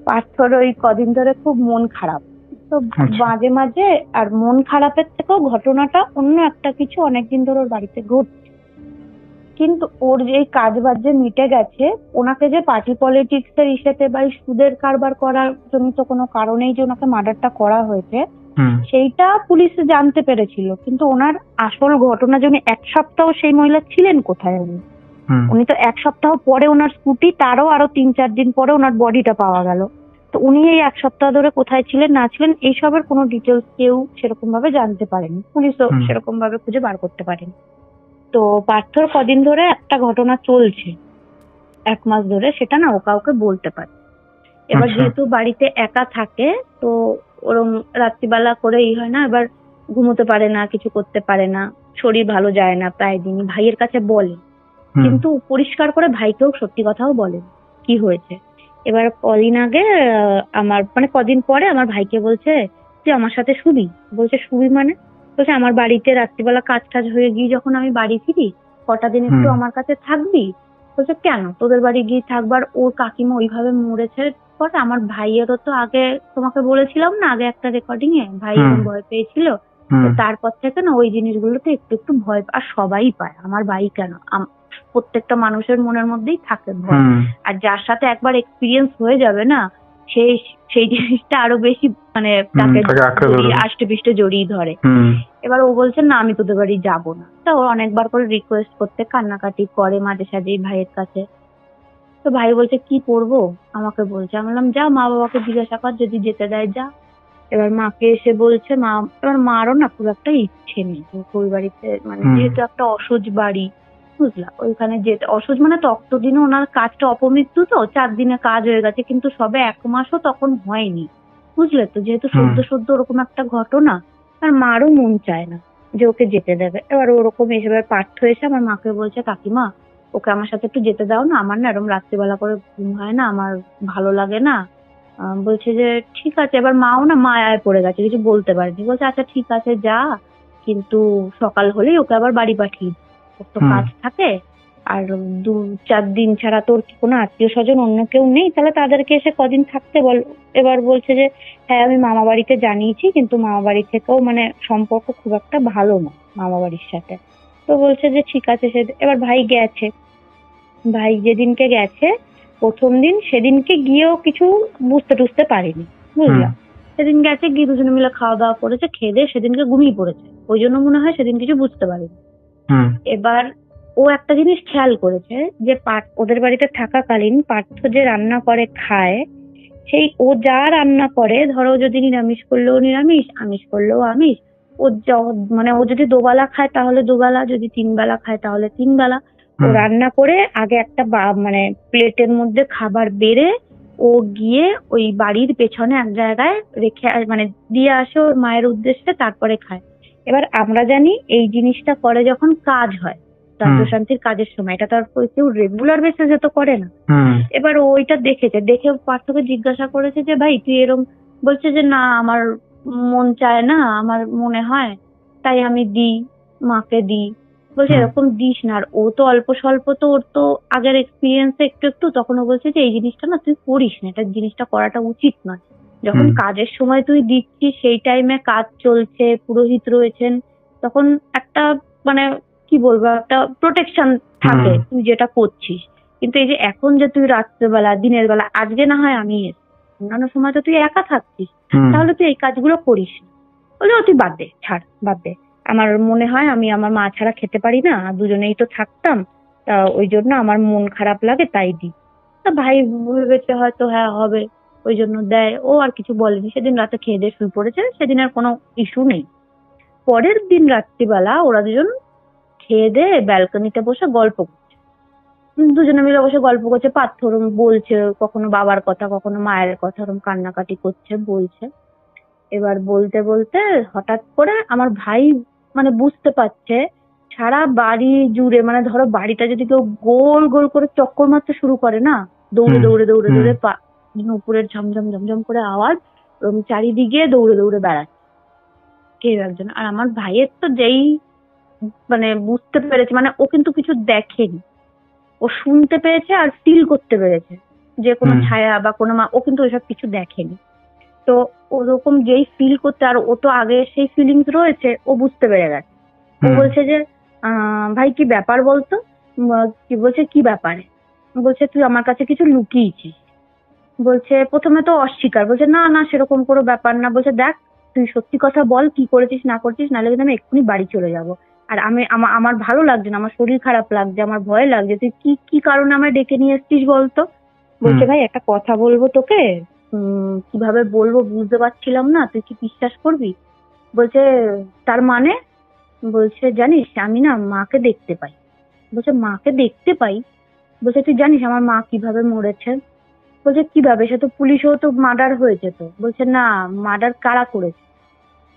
পার্থর ওই কদিন ধরে খুব মন খারাপ, তো মাঝে মাঝে আর মন খারাপের থেকেও ঘটনাটা অন্য একটা কিছু অনেকদিন ধরে ওর বাড়িতে ঘটছে। কিন্তু ওর যে কাজ বাজ যে মিটে গেছে, ওনাকে যে পার্টি পলিটিক্স এর ইসেতে বা সুদের কারবার করার জন্য তো কোনো কারণেই যে ওনাকে মার্ডারটা করা হয়েছে সেইটা পুলিশ জানতে পেরেছিল। কিন্তু ওনার আসল ঘটনা যে উনি 1 সপ্তাহ সেই মহিলা ছিলেন কোথায়, উনি তো 1 সপ্তাহ পরে ওনার স্কুটি, তারও আরো 3-4 দিন পরে ওনার বডিটা পাওয়া গেল। তো উনি এই 1 সপ্তাহ ধরে কোথায় ছিলেন না ছিলেন এইসবের কোনো ডিটেলস কেউ সেরকম ভাবে জানতে পারেনি, পুলিশও সেরকম ভাবে খুঁজে বার করতে পারেনি। তো পার্থর কদিন ধরে একটা ঘটনা চলছে 1 মাস ধরে, সেটা না ও কাউকে বলতে পারে। এবার যেহেতু বাড়িতে একা থাকে তো ওরম রাত্রিবেলা করে হয় না, এবার ঘুমোতে পারে না, কিছু করতে পারে না, শরীর ভালো যায় না প্রায় দিনই। ভাইয়ের কাছে বলে, কিন্তু পরিষ্কার করে ভাইকেও সত্যি কথাও বলে কি হয়েছে। এবার কদিন আগে আমার মানে কদিন পরে আমার ভাইকে বলছে তুই আমার সাথে শুবি। বলছে শুবি মানে? বলছে আমার বাড়িতে রাত্রিবেলা কাজ টাজ হয়ে গিয়ে যখন আমি বাড়ি ফিরি কটা দিন একটু আমার কাছে থাকবি। বলছে কেন, তোদের বাড়ি গিয়ে থাকবার? ওর কাকিমা ওইভাবে মরেছে পরে আমার ভাইয়েরও তো আগে তোমাকে বলেছিলাম না আগে একটা রেকর্ডিং এ ভাই ভয় পেয়েছিল, তারপর থেকে না ওই জিনিসগুলোতে একটু একটু ভয়, আর সবাই পায়, আমার ভাই কেন, প্রত্যেকটা মানুষের মনের মধ্যেই থাকে ভয়। আর যার সাথে একবার এক্সপিরিয়েন্স হয়ে যাবে না সেই জিনিসটা আরো বেশি মানে তাকে আষ্টে পিষ্টে জড়িয়ে ধরে। এবার ও বলছে না আমি তোদের বাড়ি যাবো না। তা ও অনেকবার করে রিকোয়েস্ট করতে কান্নাকাটি করে মাঝে সাঝে ভাইয়ের কাছে। তো ভাই বলছে কি করবো, আমাকে বলছে। আমি বললাম যা মা বাবাকে জিজ্ঞাসা কর, যদি যেতে দেয় যা। এবার মাকে এসে বলছে, মা এবার মারও না খুব একটা ইচ্ছে নেই ওই বাড়িতে, মানে যেহেতু একটা অসুজ বাড়ি বুঝলা, ওইখানে যেতে অসুজ মানে ততদিনে ওনার কাজটা অপমৃত্যু তো 4 দিনে কাজ হয়ে গেছে, কিন্তু সবে 1 মাসও তখন হয়নি বুঝলে তো, যেহেতু সদ্য ওরকম একটা ঘটনা, আর মারও মন চায় না যে ওকে যেতে দেবে। এবার ওরকম এসে পার্থ এসে আমার মাকে বলছে কাকিমা ওকে আমার সাথে একটু যেতে দাও না, আমার না এরকম রাত্রিবেলা করে ঘুম হয় না, আমার ভালো লাগে না। বলছে যে ঠিক আছে। এবার মাও না মায়ায় পড়ে গেছে, কিছু বলতে পারেনি। বলছে আচ্ছা ঠিক আছে যা, কিন্তু সকাল হলেই ওকে আবার বাড়ি পাঠিয়ে দিই, ওর তো কাজ থাকে, আর 2-4 দিন ছাড়া তোর কোনো আত্মীয় স্বজন অন্য কেউ নেই, তাহলে তাদেরকে এসে কদিন থাকতে বল। এবার বলছে যে হ্যাঁ আমি মামা বাড়িতে জানিয়েছি, কিন্তু মামা বাড়ি থেকেও মানে সম্পর্ক খুব একটা ভালো না মামা বাড়ির সাথে। তো বলছে যে ঠিক আছে। এবার ভাই গেছে, ভাই যেদিনকে গেছে প্রথম দিন সেদিনকে গিয়েও কিছু বুঝতে টুঝতে পারিনি বুঝলাম। সেদিন গেছে গিয়ে দুজনে মিলে খাওয়া দাওয়া করেছে, খেয়ে দিয়ে সেদিনকে ঘুমিয়ে পড়েছে, ওই জন্য মনে হয় সেদিন কিছু বুঝতে পারিনি। এবার ও একটা জিনিস খেয়াল করেছে যে ওদের বাড়িতে থাকাকালীন পার্থ যে রান্না করে খায়, সেই ও যা রান্না করে, ধরো যদি নিরামিষ করলেও নিরামিষ, আমিষ করলেও আমিষ, ও মানে ও যদি 2 বেলা খায় তাহলে 2 বেলা, যদি 3 বেলা খায় তাহলে 3 বেলা। ও রান্না করে আগে একটা মানে প্লেটের মধ্যে খাবার বেড়ে ও গিয়ে ওই বাড়ির পেছনে এক জায়গায় রেখে মানে দিয়ে আসে ওর মায়ের উদ্দেশ্যে, তারপরে খায়। এবার আমরা জানি এই জিনিসটা করে যখন কাজ হয়, রাজ্য শান্তির কাজের সময়, এটা তার কেউ রেগুলার বেসিসে তো করে না। এবার ওইটা দেখেছে, দেখে পার্থকে জিজ্ঞাসা করেছে যে ভাই তুই এরকম, বলছে যে না আমার মন চায় না, আমার মনে হয় তাই আমি দিই, মাকে দিই। বলছে এরকম দিস না, আর ও তো অল্প স্বল্প তো ওর তো আগের এক্সপিরিয়েন্স একটু একটু, তখন ও বলছে যে এই জিনিসটা না তুই করিস না, এটা জিনিসটা করাটা উচিত নয়। যখন কাজের সময় তুই দিচ্ছিস সেই টাইমে কাজ চলছে, পুরোহিত রয়েছেন, তখন একটা মানে কি বলবো একটা প্রোটেকশন থাকে তুই যেটা করছিস। কিন্তু এই যে এখন যে তুই রাত্রেবেলা দিনের বেলা, আজকে না হয় আমি অন্যান্য সময় তো তুই একা থাকছিস, তাহলে তুই এই কাজগুলো করিস না। বলে তুই বাদ দে, ছাড় বাদ দে, আমার মনে হয় আমি আমার মা ছাড়া খেতে পারি না, দুজনেই তো থাকতাম, তা ওই জন্য আমার মন খারাপ লাগে তাই দিই। তা ভাই ভেবেছে হয়তো হ্যাঁ হবে, ওই জন্য দেয়। ও আর কিছু বলেনি, সেদিন রাতে খেয়ে দিয়ে শুয়ে পড়েছে, সেদিন আর কোনো ইস্যু নেই। পরের দিন রাত্রিবেলা ওরা দুজন খেয়ে দিয়ে ব্যালকনিতে বসে গল্প করছে, দুজনে মিলে বসে গল্প করছে। পার্থ ওরম বলছে কখনো বাবার কথা কখনো মায়ের কথা, ওরম কান্নাকাটি করছে বলছে। এবার বলতে বলতে হঠাৎ করে আমার ভাই মানে বুঝতে পারছে সারা বাড়ি জুড়ে, মানে ধরো বাড়িটা যদি কেউ গোল গোল করে চক্কর মারতে শুরু করে না, দৌড়ে দৌড়ে দৌড়ে দৌড়ে উপরের ঝমঝম ঝমঝম করে আওয়াজ, চারিদিকে দৌড়ে দৌড়ে বেড়াচ্ছে কেউ একজন। আর আমার ভাইয়ের তো যেই মানে বুঝতে পেরেছে, মানে ও কিন্তু কিছু দেখেনি, ও শুনতে পেয়েছে আর ফিল করতে পেরেছে যে কোনো ছায়া বা কোনো ও কিন্তু ওইসব কিছু দেখেনি। তো ওরকম যেই ফিল করতে, আর ও তো আগে সেই ফিলিংস রয়েছে, ও বুঝতে পেরে গেছে। ও বলছে যে ভাই কি ব্যাপার বলতো। কি বলছে, কি ব্যাপারে? বলছে তুই আমার কাছে কিছু লুকিয়েছিস। বলছে প্রথমে তো অস্বীকার, বলছে না না সেরকম কোনো ব্যাপার না। বলছে দেখ তুই সত্যি কথা বল, কি করেছিস না করেছিস, নাহলে কিন্তু আমি এক্ষুনি বাড়ি চলে যাব। আর আমি আমার ভালো লাগছে না, আমার শরীর খারাপ লাগছে, আমার ভয় লাগছে, তুই কি কি কারণে আমায় ডেকে নিয়ে এসেছিস বলতো। বলছে ভাই একটা কথা বলবো তোকে, কিভাবে বলবো বুঝতে পারছিলাম না, তুই কি বিশ্বাস করবি? বলছে তার মানে? বলছে জানিস আমি না মাকে দেখতে পাই। বলছে মাকে দেখতে পাই? বলছে তুই জানিস আমার মা কিভাবে মরেছে? বলছে কিভাবে, সে তো পুলিশেও তো মার্ডার হয়েছে তো। বলছে না, মার্ডার কারা করেছে?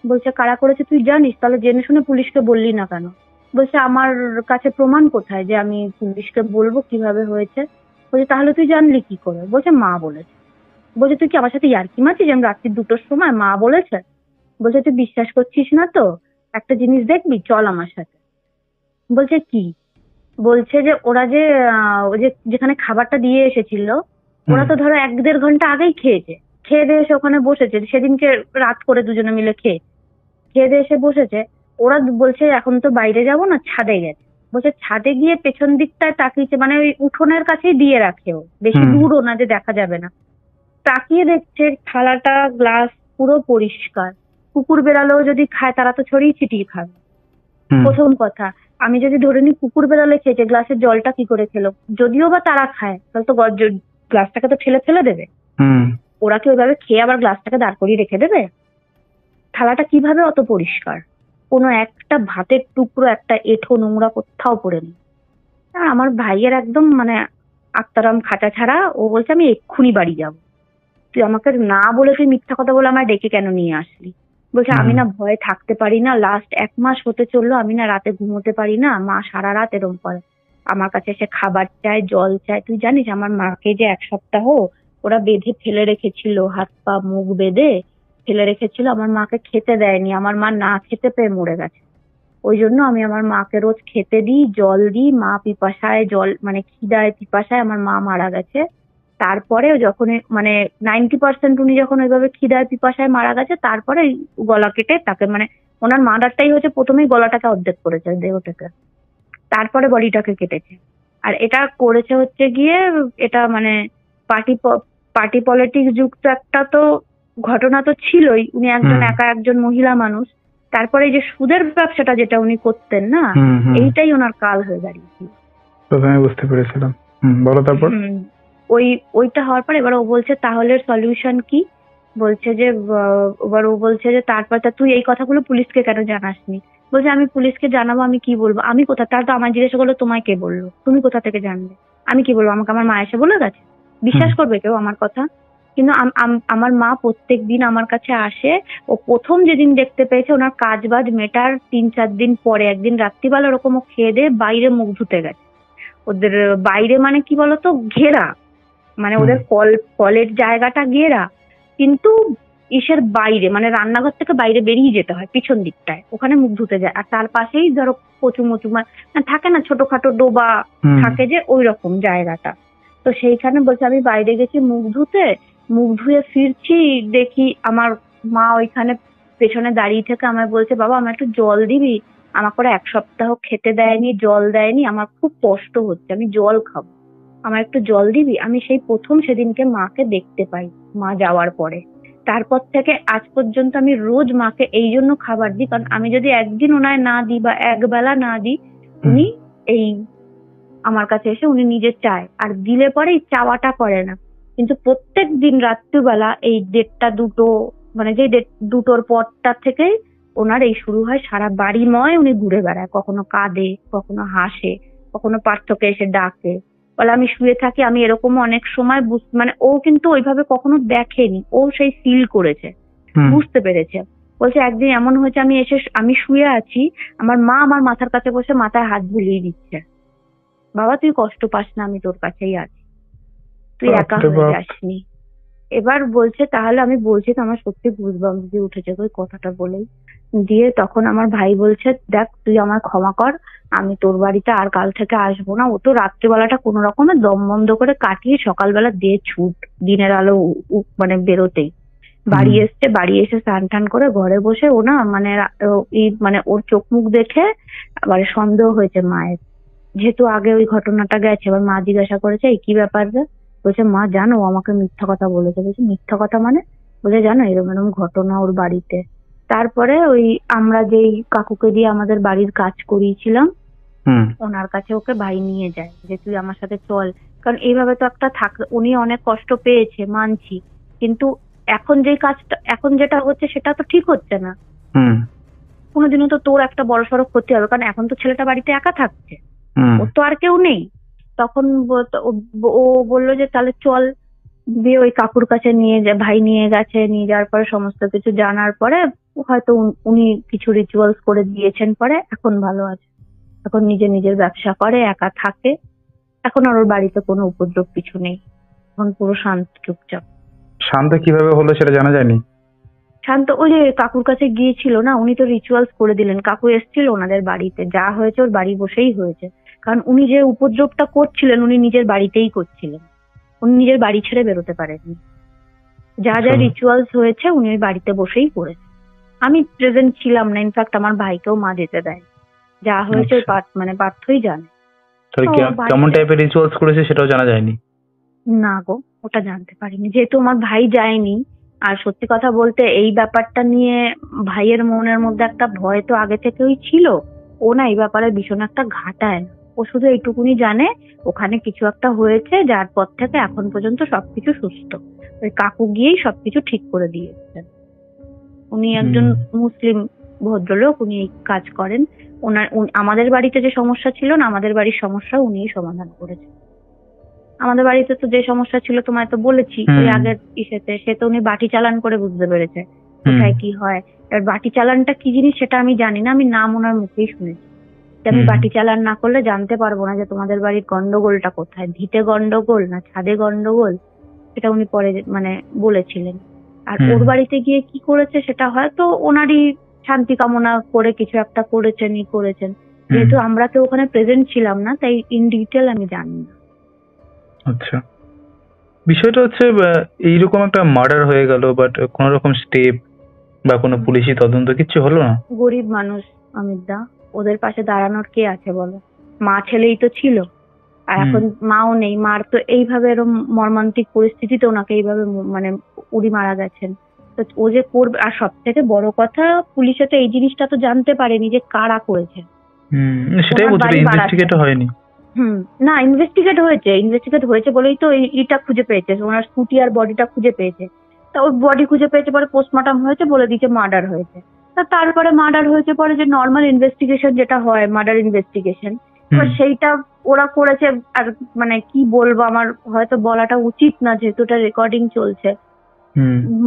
বলছে কারা করেছে তুই জানিস? তাহলে জেনে শুনে পুলিশকে বললি না কেন? বলছে আমার কাছে প্রমাণ কোথায় যে আমি পুলিশকে বলবো কিভাবে হয়েছে? বলছে তাহলে তুই জানলি কি করে? বলছে মা বলেছে। বলছে তুই কি আমার সাথে ইয়ার্কি মারছিস? আমি রাত্রি 2টোর সময় মা বলেছে। বলছে তুই বিশ্বাস করছিস না তো, একটা জিনিস দেখবি, চল আমার সাথে। বলছে কি? বলছে যে ওরা যে ওই যে যেখানে খাবারটা দিয়ে এসেছিল, ওরা তো ধরো 1-1.5 ঘন্টা আগেই খেয়েছে। খেয়ে দিয়ে এসে ওখানে বসেছে, সেদিনকে রাত করে দুজনে মিলে খেয়ে খেয়ে দিয়ে এসে বসেছে। ওরা বলছে এখন তো বাইরে যাব না, ছাদে গেছে। বলছে ছাদে গিয়ে পেছন দিকটায় তাকিয়েছে, মানে ওই উঠোনের কাছেই দিয়ে রাখে, ও বেশি দূরও না যে দেখা যাবে না। তাকিয়ে দেখছে থালাটা গ্লাস পুরো পরিষ্কার। কুকুর বেড়ালেও যদি খায় তারা তো ছড়িয়ে ছিটিয়ে খাবে। প্রথম কথা, আমি যদি ধরে নিই কুকুর বেড়ালে খেয়েছে, গ্লাসের জলটা কি করে খেলো? যদিও বা তারা খায় তাহলে তো গ্লাসটাকে তো ঠেলে ফেলে দেবে। ওরা কি ওইভাবে খেয়ে আবার গ্লাসটাকে দাঁড় করিয়ে রেখে দেবে? থালাটা কিভাবে অত পরিষ্কার? কোনো একটা ভাতের টুকরো, একটা এঁঠো নোংরা কোথাও পড়েনি। আর আমার ভাইয়ের একদম মানে আত্মারাম খাঁচা ছাড়া। ও বলছে আমি এক্ষুনি বাড়ি যাব। তুই আমাকে না বলে তুই মিথ্যা কথা বলে আমায় ডেকে কেন নিয়ে আসলি? বলছে আমি না ভয়ে থাকতে পারি না, লাস্ট 1 মাস হতে চললো, আমি না রাতে ঘুমোতে পারি না, মা সারা রাত এরম করে, আমার কাছে এসে খাবার চায়, জল চায়। তুই জানিস আমার মাকে যে 1 সপ্তাহ ওরা বেঁধে ফেলে রেখেছিল, হাত পা মুখ বেঁধে ফেলে রেখেছিল, আমার মাকে খেতে দেয়নি, আমার মা না খেতে পেয়ে মরে গেছে। ওই জন্য আমি আমার মাকে রোজ খেতে দিই, জল দিই, মা পিপাসায় জল মানে খিদায় পিপাসায় আমার মা মারা গেছে। তারপরে যখন মানে 90% উনি যখন ওইভাবে খিদায় পিপাসায় মারা গেছে, তারপরে গলা কেটে তাকে মানে ওনার মার্ডারটাই হচ্ছে প্রথমেই গলাটাকে অর্ধেক করেছে দেহটাকে, তারপরে বডিটাকে কেটেছে। আর এটা করেছে হচ্ছে গিয়ে, এটা মানে পার্টি পার্টি পলিটিক্স যুক্ত একটা তো ঘটনা তো ছিলই। উনি একা একজন মহিলা মানুষ। তারপরে এই যে সুদের ব্যবসাটা যেটা উনি করতেন না, এইটাই ওনার কাল হয়ে দাঁড়িয়েছিল। প্রথমে বুঝতে পেরেছিলাম। বলো তারপর। ওইটা হওয়ার পর এবার ও বলছে তাহলে সলিউশন কি? বলছে যে এবার ও বলছে যে তারপর তা তুই এই কথাগুলো পুলিশকে কেন জানাসনি? বলছে আমি পুলিশকে জানাবো, আমি কি বলবো? আমি কোথা, তার তো আমার জিজ্ঞাসা করলো তোমায় কে বললো, তুমি কোথা থেকে জানলে? আমি কি বলবো? আমাকে আমার মা এসে বলে গেছে। বিশ্বাস করবে কেউ আমার কথা? কিন্তু আমার মা প্রত্যেক দিন আমার কাছে আসে। ও প্রথম যেদিন দেখতে পেয়েছে ওনার কাজ বাজ মেটার 3-4 দিন পরে একদিন রাত্রিবেলা ওরকম ও খেয়ে দিয়ে বাইরে মুখ ধুতে গেছে। ওদের বাইরে মানে কি বলতো, ঘেরা, মানে ওদের কলের জায়গাটা ঘেরা, কিন্তু ইসের বাইরে মানে রান্নাঘর থেকে বাইরে বেরিয়ে যেতে হয় পিছন দিকটায়, ওখানে মুখ ধুতে যায়। আর তার পাশেই ধরো কচু মচু থাকে না, ছোটখাটো ডোবা থাকে যে, ওই রকম জায়গাটা। তো সেইখানে বলছে আমি বাইরে গেছি মুখ ধুতে, মুখ ধুয়ে ফিরছি, দেখি আমার মা ওইখানে পেছনে দাঁড়িয়ে থেকে আমায় বলছে বাবা আমার একটু জল দিবি? আমাকে ওরা 1 সপ্তাহ খেতে দেয়নি, জল দেয়নি, আমার খুব কষ্ট হচ্ছে, আমি জল খাবো, আমার একটু জল দিবি? আমি সেই প্রথম সেদিনকে মাকে দেখতে পাই মা যাওয়ার পরে। তারপর থেকে আজ পর্যন্ত আমি রোজ মাকে এই জন্য খাবার দিই, কারণ আমি যদি একদিন ওনায় না দিই বা একবেলা না দিই, উনি এই আমার কাছে এসে উনি নিজে চায়, আর দিলে পরে এই চাওয়াটা করে না। কিন্তু প্রত্যেক দিন রাত্রিবেলা এই 1:30-2টো মানে যে 2টোর পরটা থেকে ওনার এই শুরু হয়, সারা বাড়িময় উনি ঘুরে বেড়ায়, কখনো কাঁদে, কখনো হাসে, কখনো পার্থকে এসে ডাকে, বলে আমি শুয়ে থাকি। আমি এরকম অনেক সময় মানে ও কিন্তু ওইভাবে কখনো দেখেনি, ও সেই ফিল করেছে, বুঝতে পেরেছে। বলছে একদিন এমন হয়েছে আমি শুয়ে আছি, আমার মা আমার মাথার কাছে বসে মাথায় হাত বুলিয়ে দিচ্ছে, বাবা তুই কষ্ট পাস না, আমি তোর কাছেই আছি, তুই একা হয়ে যাসনি। এবার বলছে তাহলে আমি বলছি তো আমার সত্যি গুজবাম্প দিয়ে উঠেছে ওই কথাটা বলেই। দিয়ে তখন আমার ভাই বলছে দেখ তুই আমার ক্ষমা কর, আমি তোর বাড়িতে আর কাল থেকে আসবো না। ও তো রাত্রিবেলাটা কোনো রকমের দম বন্ধ করে কাটিয়ে সকালবেলা দিয়ে ছুট, দিনের আলো মানে বেরোতেই। বাড়ি এসছে, বাড়ি এসে স্নান টান করে ঘরে বসে ও না মানে মানে ওর চোখ মুখ দেখে মানে সন্দেহ হয়েছে মায়ের, যেহেতু আগে ওই ঘটনাটা গেছে। এবার মা জিজ্ঞাসা করেছে এই কি ব্যাপার রে? বলছে মা জানো ও আমাকে মিথ্যা কথা বলেছে। বলছে মিথ্যা কথা মানে? বলে জানো এরকম এরকম ঘটনা ওর বাড়িতে। তারপরে ওই আমরা যেই কাকুকে দিয়ে আমাদের বাড়ির কাজ করিয়েছিলাম ওনার কাছে ওকে ভাই নিয়ে যায় যে তুই আমার সাথে চল, কারণ এইভাবে তো একটা উনি অনেক কষ্ট পেয়েছে মানছি, কিন্তু এখন যে কাজটা এখন যেটা হচ্ছে সেটা তো ঠিক হচ্ছে না। কোনোদিনও তো তোর একটা বড়সড় ক্ষতি হবে, কারণ এখন তো ছেলেটা বাড়িতে একা থাকছে, ওর তো আর কেউ নেই। তখন ও বললো যে তাহলে চল, দিয়ে ওই কাকুর কাছে নিয়ে ভাই নিয়ে গেছে। নিয়ে যাওয়ার পরে সমস্ত কিছু জানার পরে হয়তো উনি কিছু রিচুয়ালস করে দিয়েছেন, পরে এখন ভালো আছে, এখন নিজের ব্যবসা করে, একা থাকে, এখন আর ওর বাড়িতে কোনো উপদ্রব কিছু নেই, এখন পুরো শান্ত চুপচাপ। শান্ত কিভাবে হলো সেটা জানা যায়নি। শান্ত ওই যে কাকুর কাছে গিয়েছিল না, উনি তো রিচুয়ালস করে দিলেন, কাকু এসেছিল ওনাদের বাড়িতে, যা হয়েছে ওর বাড়ি বসেই হয়েছে। কারণ উনি যে উপদ্রবটা করছিলেন উনি নিজের বাড়িতেই করছিলেন, উনি নিজের বাড়ি ছেড়ে বেরোতে পারেননি। যা যা রিচুয়ালস হয়েছে উনি ওই বাড়িতে বসেই করেছেন। আমি প্রেজেন্ট ছিলাম না, ইনফ্যাক্ট আমার ভাইকেও মা যেতে দেয়, যা হয়েছে মানে পার্থই জানে। কেমন টাইপের রিচুয়ালস করেছে সেটাও জানা যায়নি? না গো, ওটা জানতে পারিনি, যেহেতু আমার ভাই যায়নি। আর সত্যি কথা বলতে এই ব্যাপারটা নিয়ে ভাইয়ের মনের মধ্যে একটা ভয় তো আগে থেকেই ছিল, ও না এই ব্যাপারে ভীষণ একটা ঘাটায় না। ও শুধু এইটুকুনি জানে ওখানে কিছু একটা হয়েছে, যার পর থেকে এখন পর্যন্ত সবকিছু সুস্থ। ওই কাকু গিয়েই সবকিছু ঠিক করে দিয়েছেন। উনি একজন মুসলিম ভদ্রলোক, উনি এই কাজ করেন। আমাদের বাড়িতে যে সমস্যা ছিল না, আমাদের বাড়ির সমস্যা উনিই সমাধান করেছেন। আমাদের বাড়িতে তো যে সমস্যা ছিল তোমায় তো বলেছি ওই আগের ইসেতে, সে তো উনি বাটি চালান করে বুঝতে পেরেছে কোথায় কি হয়। এবার বাটি চালানটা কি জিনিস সেটা আমি জানি না, আমি নাম ওনার মুখেই শুনেছি যে আমি বাটি চালান না করলে জানতে পারবো না যে তোমাদের বাড়ির গন্ডগোলটা কোথায়, ভিটে গন্ডগোল না ছাদে গন্ডগোল, সেটা উনি পরে মানে বলেছিলেন। আর ওর বাড়িতে গিয়ে কি করেছে সেটা হয়তো ওনারই শান্তি কামনা করে কিছু একটা করেছেন। যেহেতু আমরা তো ওখানে প্রেজেন্ট ছিলাম না, তাই ইন ডিটেল আমি জানি না। আচ্ছা, বিষয়টা হচ্ছে এইরকম একটা মার্ডার হয়ে গেল, বাট কোন রকম স্টেপ বা কোনো পুলিশি তদন্ত কিছু হলো না। গরিব মানুষ অমিত দা, ওদের পাশে দাঁড়ানোর কে আছে বলো? মা ছেলেই তো ছিল, আর এখন মাও নেই। মার তো এইভাবে এরকম মর্মান্তিক পরিস্থিতিতে ওনাকে এইভাবে মানে উড়ি মারা গেছেন। তো ও যে করবে, আর সব থেকে বড় কথা পুলিশে তো এই জিনিসটা তো জানতে পারেনি যে কারা করেছে। সেটাই বলছি, ইনভেস্টিগেট হয়নি। না, ইনভেস্টিগেট হয়েছে বলেই তো এটা খুঁজে পেয়েছে, ওনার স্কুটি আর বডিটা খুঁজে পেয়েছে। তা ওর বডি খুঁজে পেয়েছে, পরে পোস্টমর্টম হয়েছে, বলে দিয়েছে মার্ডার হয়েছে। তারপরে মার্ডার হয়েছে পরে যে নর্মাল ইনভেস্টিগেশন যেটা হয় মার্ডার ইনভেস্টিগেশন, সেইটা ওরা করেছে। আর মানে কি বলবো, আমার হয়তো বলাটা উচিত না যেহেতু এটা রেকর্ডিং চলছে।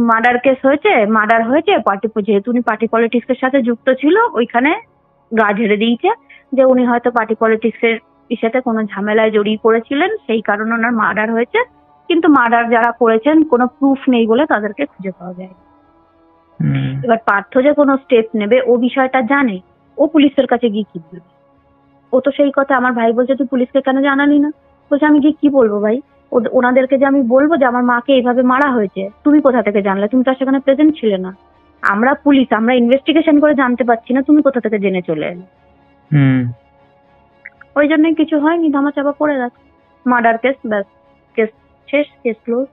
মার্ডার কেস হয়েছে, মার্ডার হয়েছে, যেহেতু উনি পার্টি পলিটিক্স এর সাথে যুক্ত ছিল ওইখানে গা ঝেড়ে দিয়েছে যে উনি হয়তো পার্টি পলিটিক্স এর সাথে কোনো ঝামেলায় জড়িয়ে পড়েছিলেন, সেই কারণে ওনার মার্ডার হয়েছে। কিন্তু মার্ডার যারা করেছেন কোনো প্রুফ নেই বলে তাদেরকে খুঁজে পাওয়া যায়। এবার পার্থ যে কোনো স্টেপ নেবে ও বিষয়টা জানে, ও পুলিশের কাছে গিয়ে কি বলবে? ও তো সেই কথা, আমার ভাই বলছে তুই পুলিশকে কেন জানালি না? বলছে আমি গিয়ে কি বলবো ভাই, ওনাদেরকে যে আমি বলবো যে আমার মাকে এইভাবে মারা হয়েছে, তুমি কোথা থেকে জানলে? তুমি তো সেখানে প্রেজেন্ট ছিলে না। আমরা পুলিশ, আমরা ইনভেস্টিগেশন করে জানতে পারছি না, তুমি কোথা থেকে জেনে চলে এলে? ওই জন্যই কিছু হয়নি, ধামাচাপা পড়ে গেছে। মার্ডার কেস, ব্যাস, কেস শেষ, কেস ক্লোজ।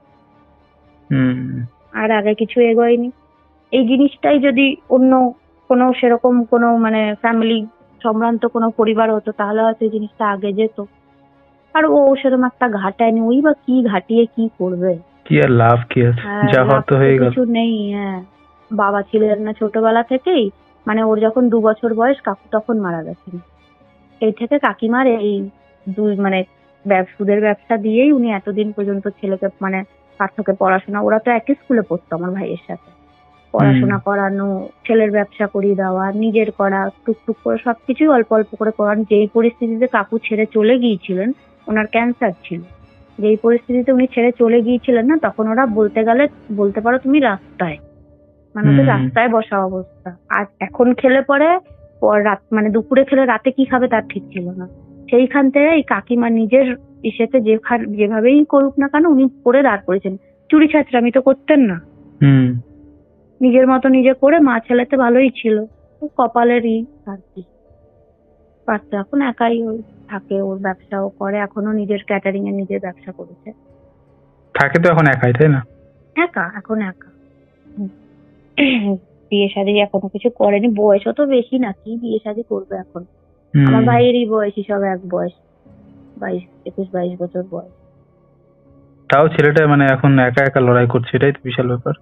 আর আগে কিছু এগোয়নি। এই জিনিসটাই যদি অন্য কোনো সেরকম কোনো মানে ফ্যামিলি সম্ভ্রান্ত কোনো পরিবার হতো তাহলে হয়তো এই জিনিসটা আগে যেত। আর ও সেরকম একটা ঘাটায়নি, ওই বা কি ঘাটিয়ে কি করবে, কি আর লাভ, কি আছে, যা হতো হয়ে গেল, কিছু নেই। হ্যাঁ, বাবা ছিলেন না ছোটবেলা থেকেই, মানে ওর যখন 2 বছর বয়স কাকু তখন মারা গেছেন। এই থেকে কাকিমার এই মানে সুদের ব্যবসা দিয়েই উনি এতদিন পর্যন্ত ছেলেকে মানে পার্থকে পড়াশোনা, ওরা তো একই স্কুলে পড়তো আমার ভাইয়ের সাথে, পড়াশোনা করানো, ছেলের ব্যবসা করিয়ে দেওয়া, নিজের করা, টুকটুক করে সবকিছুই অল্প অল্প করে করান। যেই পরিস্থিতিতে কাকু ছেড়ে চলে গিয়েছিলেন, ওনার ক্যান্সার ছিল, যেই পরিস্থিতিতে উনি ছেড়ে চলে গিয়েছিলেন না, তখন ওরা বলতে পারো তুমি রাস্তায়, মানে ওদের রাস্তায় বসা অবস্থা। আর এখন খেলে পরে রাত মানে দুপুরে খেলে রাতে কি খাবে তার ঠিক ছিল না। সেইখান থেকে এই কাকিমা নিজের ইসেতে যেভাবেই করুক না কেন উনি করে দাঁড় করেছেন। চুরি ছাত্রামি তো করতেন না, নিজের মতো নিজে করে মা ছেলেতে ভালোই ছিল, কপালেরই আর কি। পারতো এখন একাই ওই থাকে, ওর ব্যবসাও করে, এখনো নিজের ক্যাটারিং এর নিজের ব্যবসা করেছে। থাকে তো এখন একাই, তাই না? একা, এখন একা। বিয়ে শাদী এখনো কিছু করেনি, বয়সও তো বেশি না, কি বিয়ে শাদী করবে এখন। আমার ভাইয়েরই বয়সী, সব এক বয়স, 21-22 বছর বয়স। তাও ছেলেটা মানে এখন একা একা লড়াই করছে, এটাই তো বিশাল ব্যাপার।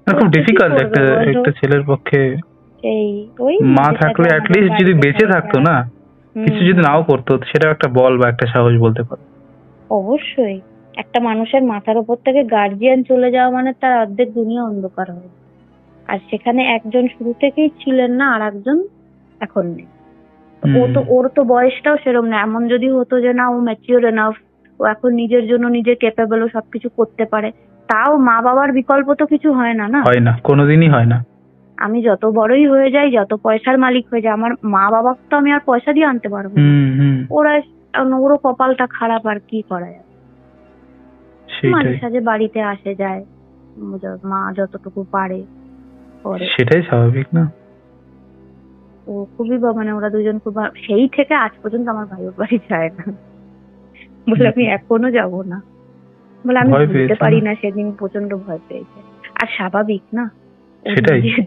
খুব ডিফিকাল্ট একটা ছেলের পক্ষে। মা থাকলে অ্যাটলিস্ট যদি বেঁচে থাকতো না, কিছু যদি নাও করতো, সেটা একটা বল বা একটা সাহস বলতে পারো। অবশ্যই একটা মানুষের মাথার উপর থেকে গার্জিয়ান চলে যাওয়া মানে তার অর্ধেক দুনিয়া অন্ধকার হয়। আর সেখানে একজন শুরু থেকেই ছিলেন না, আর একজন এখন নেই। ওর তো বয়সটাও সেরকম না। এমন যদি হতো যে না ও ম্যাচিওর এনাফ, ও এখন নিজের জন্য নিজে ক্যাপেবল, ও সবকিছু করতে পারে, তাও মা বাবার বিকল্প তো কিছু হয় না। হয় না, কোনোদিনই হয় না। আমি যত বড়ই হয়ে যাই, যত পয়সার মালিক হয়ে যায়, আমার মা বাবাকে তো আমি আর পয়সা দিয়ে আনতে পারবো না। ওরও কপালটা খারাপ, আর কি করা যায়। মাঝে সাঝে বাড়িতে আসে যায়, মা যতটুকু পারে করে, সেটাই স্বাভাবিক না? ও খুবই মানে ওরা দুজন খুব, সেই থেকে আজ পর্যন্ত আমার ভাই ওর বাড়ি যায় না। বলে আমি এখনো যাব না, বলে আমি বুঝতে পারি না, সেদিন প্রচন্ড ভয় পেয়েছে। আর স্বাভাবিক না,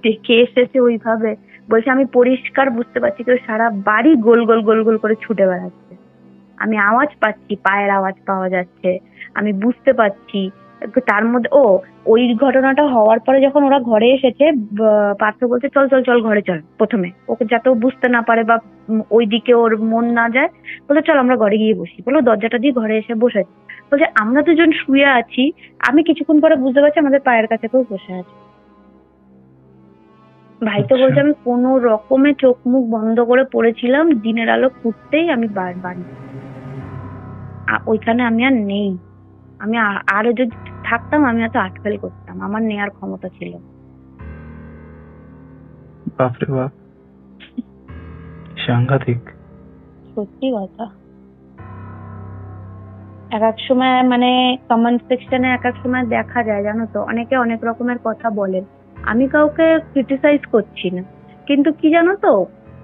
দেখে এসেছে ওইভাবে। বলছে আমি পরিষ্কার বুঝতে পারছি কেউ সারা বাড়ি গোল গোল গোল গোল করে ছুটে বেড়াচ্ছে, আমি আওয়াজ পাচ্ছি, পায়ের আওয়াজ পাওয়া যাচ্ছে, আমি বুঝতে পারছি। তার মধ্যে ওই ঘটনাটা হওয়ার পরে যখন ওরা ঘরে এসেছে, পার্থ বলছে চল চল চল ঘরে চল, প্রথমে ওকে যাতে ও বুঝতে না পারে বা ওইদিকে ওর মন না যায়, বলে চল আমরা ঘরে গিয়ে বসি। বলো দরজাটা দিয়ে ঘরে এসে বসেছে। বলছে আমরা দুজন শুয়ে আছি, আমি কিছুক্ষণ পরে বুঝতে পারছি আমাদের পায়ের কাছে কেউ বসে আছে। ভাই তো বলছে আমি কোনো রকমে চোখ মুখ বন্ধ করে পড়েছিলাম, দিনের আলো ফুটতেই আমি বাড়ি, ওইখানে আমি আর নেই। আমি আরো যদি থাকতাম আমি হয়তো আটফেল করতাম, আমার নেয়ার ক্ষমতা ছিল। বাপরে বাপ, সাংঘাতিক। সত্যি কথা। এক এক সময় মানে কমেন্ট সেকশনে এক এক সময় দেখা যায়, জানো তো, অনেকে অনেক রকমের কথা বলেন। আমি কাউকে ক্রিটিসাইজ করছি না, কিন্তু কি জানো তো,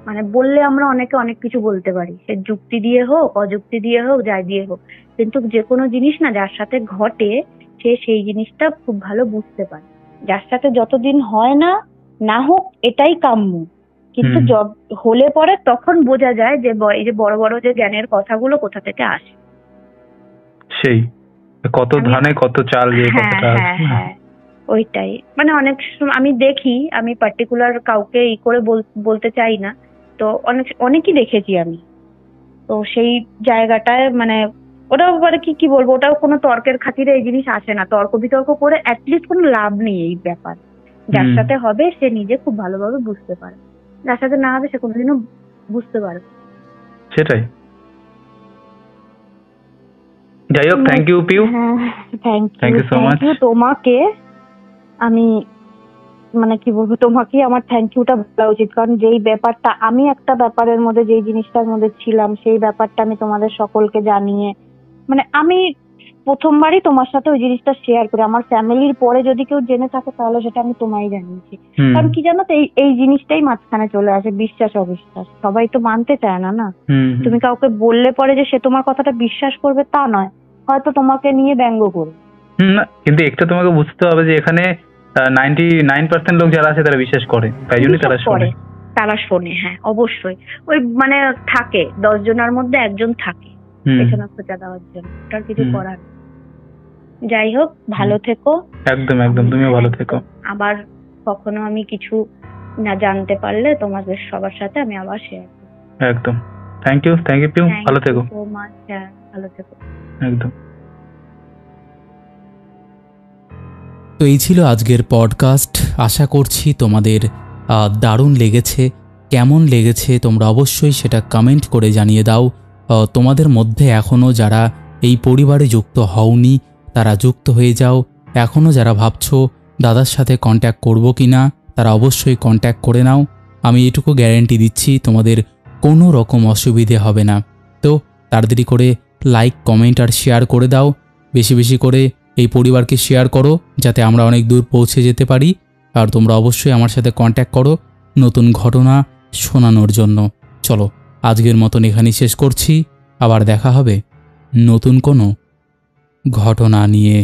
মানে বললে আমরা অনেকে অনেক কিছু বলতে পারি, সে যুক্তি দিয়ে হোক, অযুক্তি দিয়ে হোক, যাই দিয়ে হোক, কিন্তু যে কোনো জিনিস না যার সাথে ঘটে সে সেই জিনিসটা খুব ভালো বুঝতে পারে। যার সাথে যতদিন হয় না, না হোক এটাই কাম্য, কিন্তু হলে পরে তখন বোঝা যায় যে এই যে বড় বড় যে জ্ঞানের কথাগুলো কোথা থেকে আসে। সেই কত ধানে কত চাল দিয়ে কথাটা। হ্যাঁ, ওইটাই। মানে অনেক সময় আমি দেখি, আমি পার্টিকুলার কাউকে করে বলতে চাই না, তো অনেকই দেখেছি আমি। তো সেই জায়গাটায় মানে ওটাও মানে কি বলবো, ওটাও কোনো তর্কের খাতিরে এই জিনিস আসে না। তর্ক বিতর্ক করে অ্যাটলিস্ট কোনো লাভ নেই এই ব্যাপার। যার সাথে হবে সে নিজে খুব ভালোভাবে বুঝতে পারে, যার সাথে না হবে সে কোনোদিনও বুঝতে পারবে। সেটাই। যাই হোক, thank you Piu. Thank you so much. তোমাকে আমি মানে কি বলবো, তোমাকে আমার থ্যাংক ইউটা বলা উচিত, কারণ যেই ব্যাপারটা আমি একটা ব্যাপারের মধ্যে, যেই জিনিসটার মধ্যে ছিলাম, সেই ব্যাপারটা আমি তোমাদের সকলকে জানিয়ে, মানে আমি প্রথমবারই তোমার সাথে ওই জিনিসটা শেয়ার করি। আমার ফ্যামিলির পরে যদি কেউ জেনে থাকে তাহলে সেটা আমি তোমায় জানিয়েছি। কারণ কি জানো তো, এই জিনিসটাই মাঝখানে চলে আসে, বিশ্বাস অবিশ্বাস। সবাই তো মানতে চায় না। তুমি কাউকে বললে পরে যে সে তোমার কথাটা বিশ্বাস করবে তা নয়, হয়তো তোমাকে নিয়ে ব্যঙ্গ করবে। কিন্তু একটা তোমাকে বুঝতে হবে যে এখানে 99% লোক যারা আছে তারা বিশ্বাস করে, তাই জন্য তারা শোনে। হ্যাঁ অবশ্যই, ওই মানে থাকে 10 জনের মধ্যে একজন থাকে পেছনে খোঁচা দেওয়ার জন্য, ওটার কিছু করার। যাই হোক, ভালো থেকো। একদম তুমিও ভালো থেকো। আবার কখনো আমি কিছু না জানতে পারলে তোমাদের সবার সাথে আমি আবার শেয়ার করব। একদম। থ্যাংক ইউ পিউ, ভালো থেকো। So much. ভালো থেকো। একদম। তো এই ছিল আজকের পডকাস্ট। আশা করছি তোমাদের দারুণ লেগেছে। কেমন লেগেছে তোমরা অবশ্যই সেটা কমেন্ট করে জানিয়ে দাও। তোমাদের মধ্যে এখনও যারা এই পরিবারে যুক্ত হওনি তারা যুক্ত হয়ে যাও। এখনও যারা ভাবছো দাদার সাথে কন্ট্যাক্ট করব কি না, তারা অবশ্যই কন্ট্যাক্ট করে নাও। আমি এটুকু গ্যারেন্টি দিচ্ছি তোমাদের কোনো রকম অসুবিধে হবে না। তো তাড়াতাড়ি করে লাইক, কমেন্ট আর শেয়ার করে দাও। বেশি বেশি করে এই পরিবারকে শেয়ার করো যাতে আমরা অনেক দূর পৌঁছে যেতে পারি। আর তোমরা অবশ্যই আমার সাথে কন্ট্যাক্ট করো নতুন ঘটনা শোনানোর জন্য। চলো আজকের মতন এখানেই শেষ করছি, আবার দেখা হবে নতুন কোনো ঘটনা নিয়ে।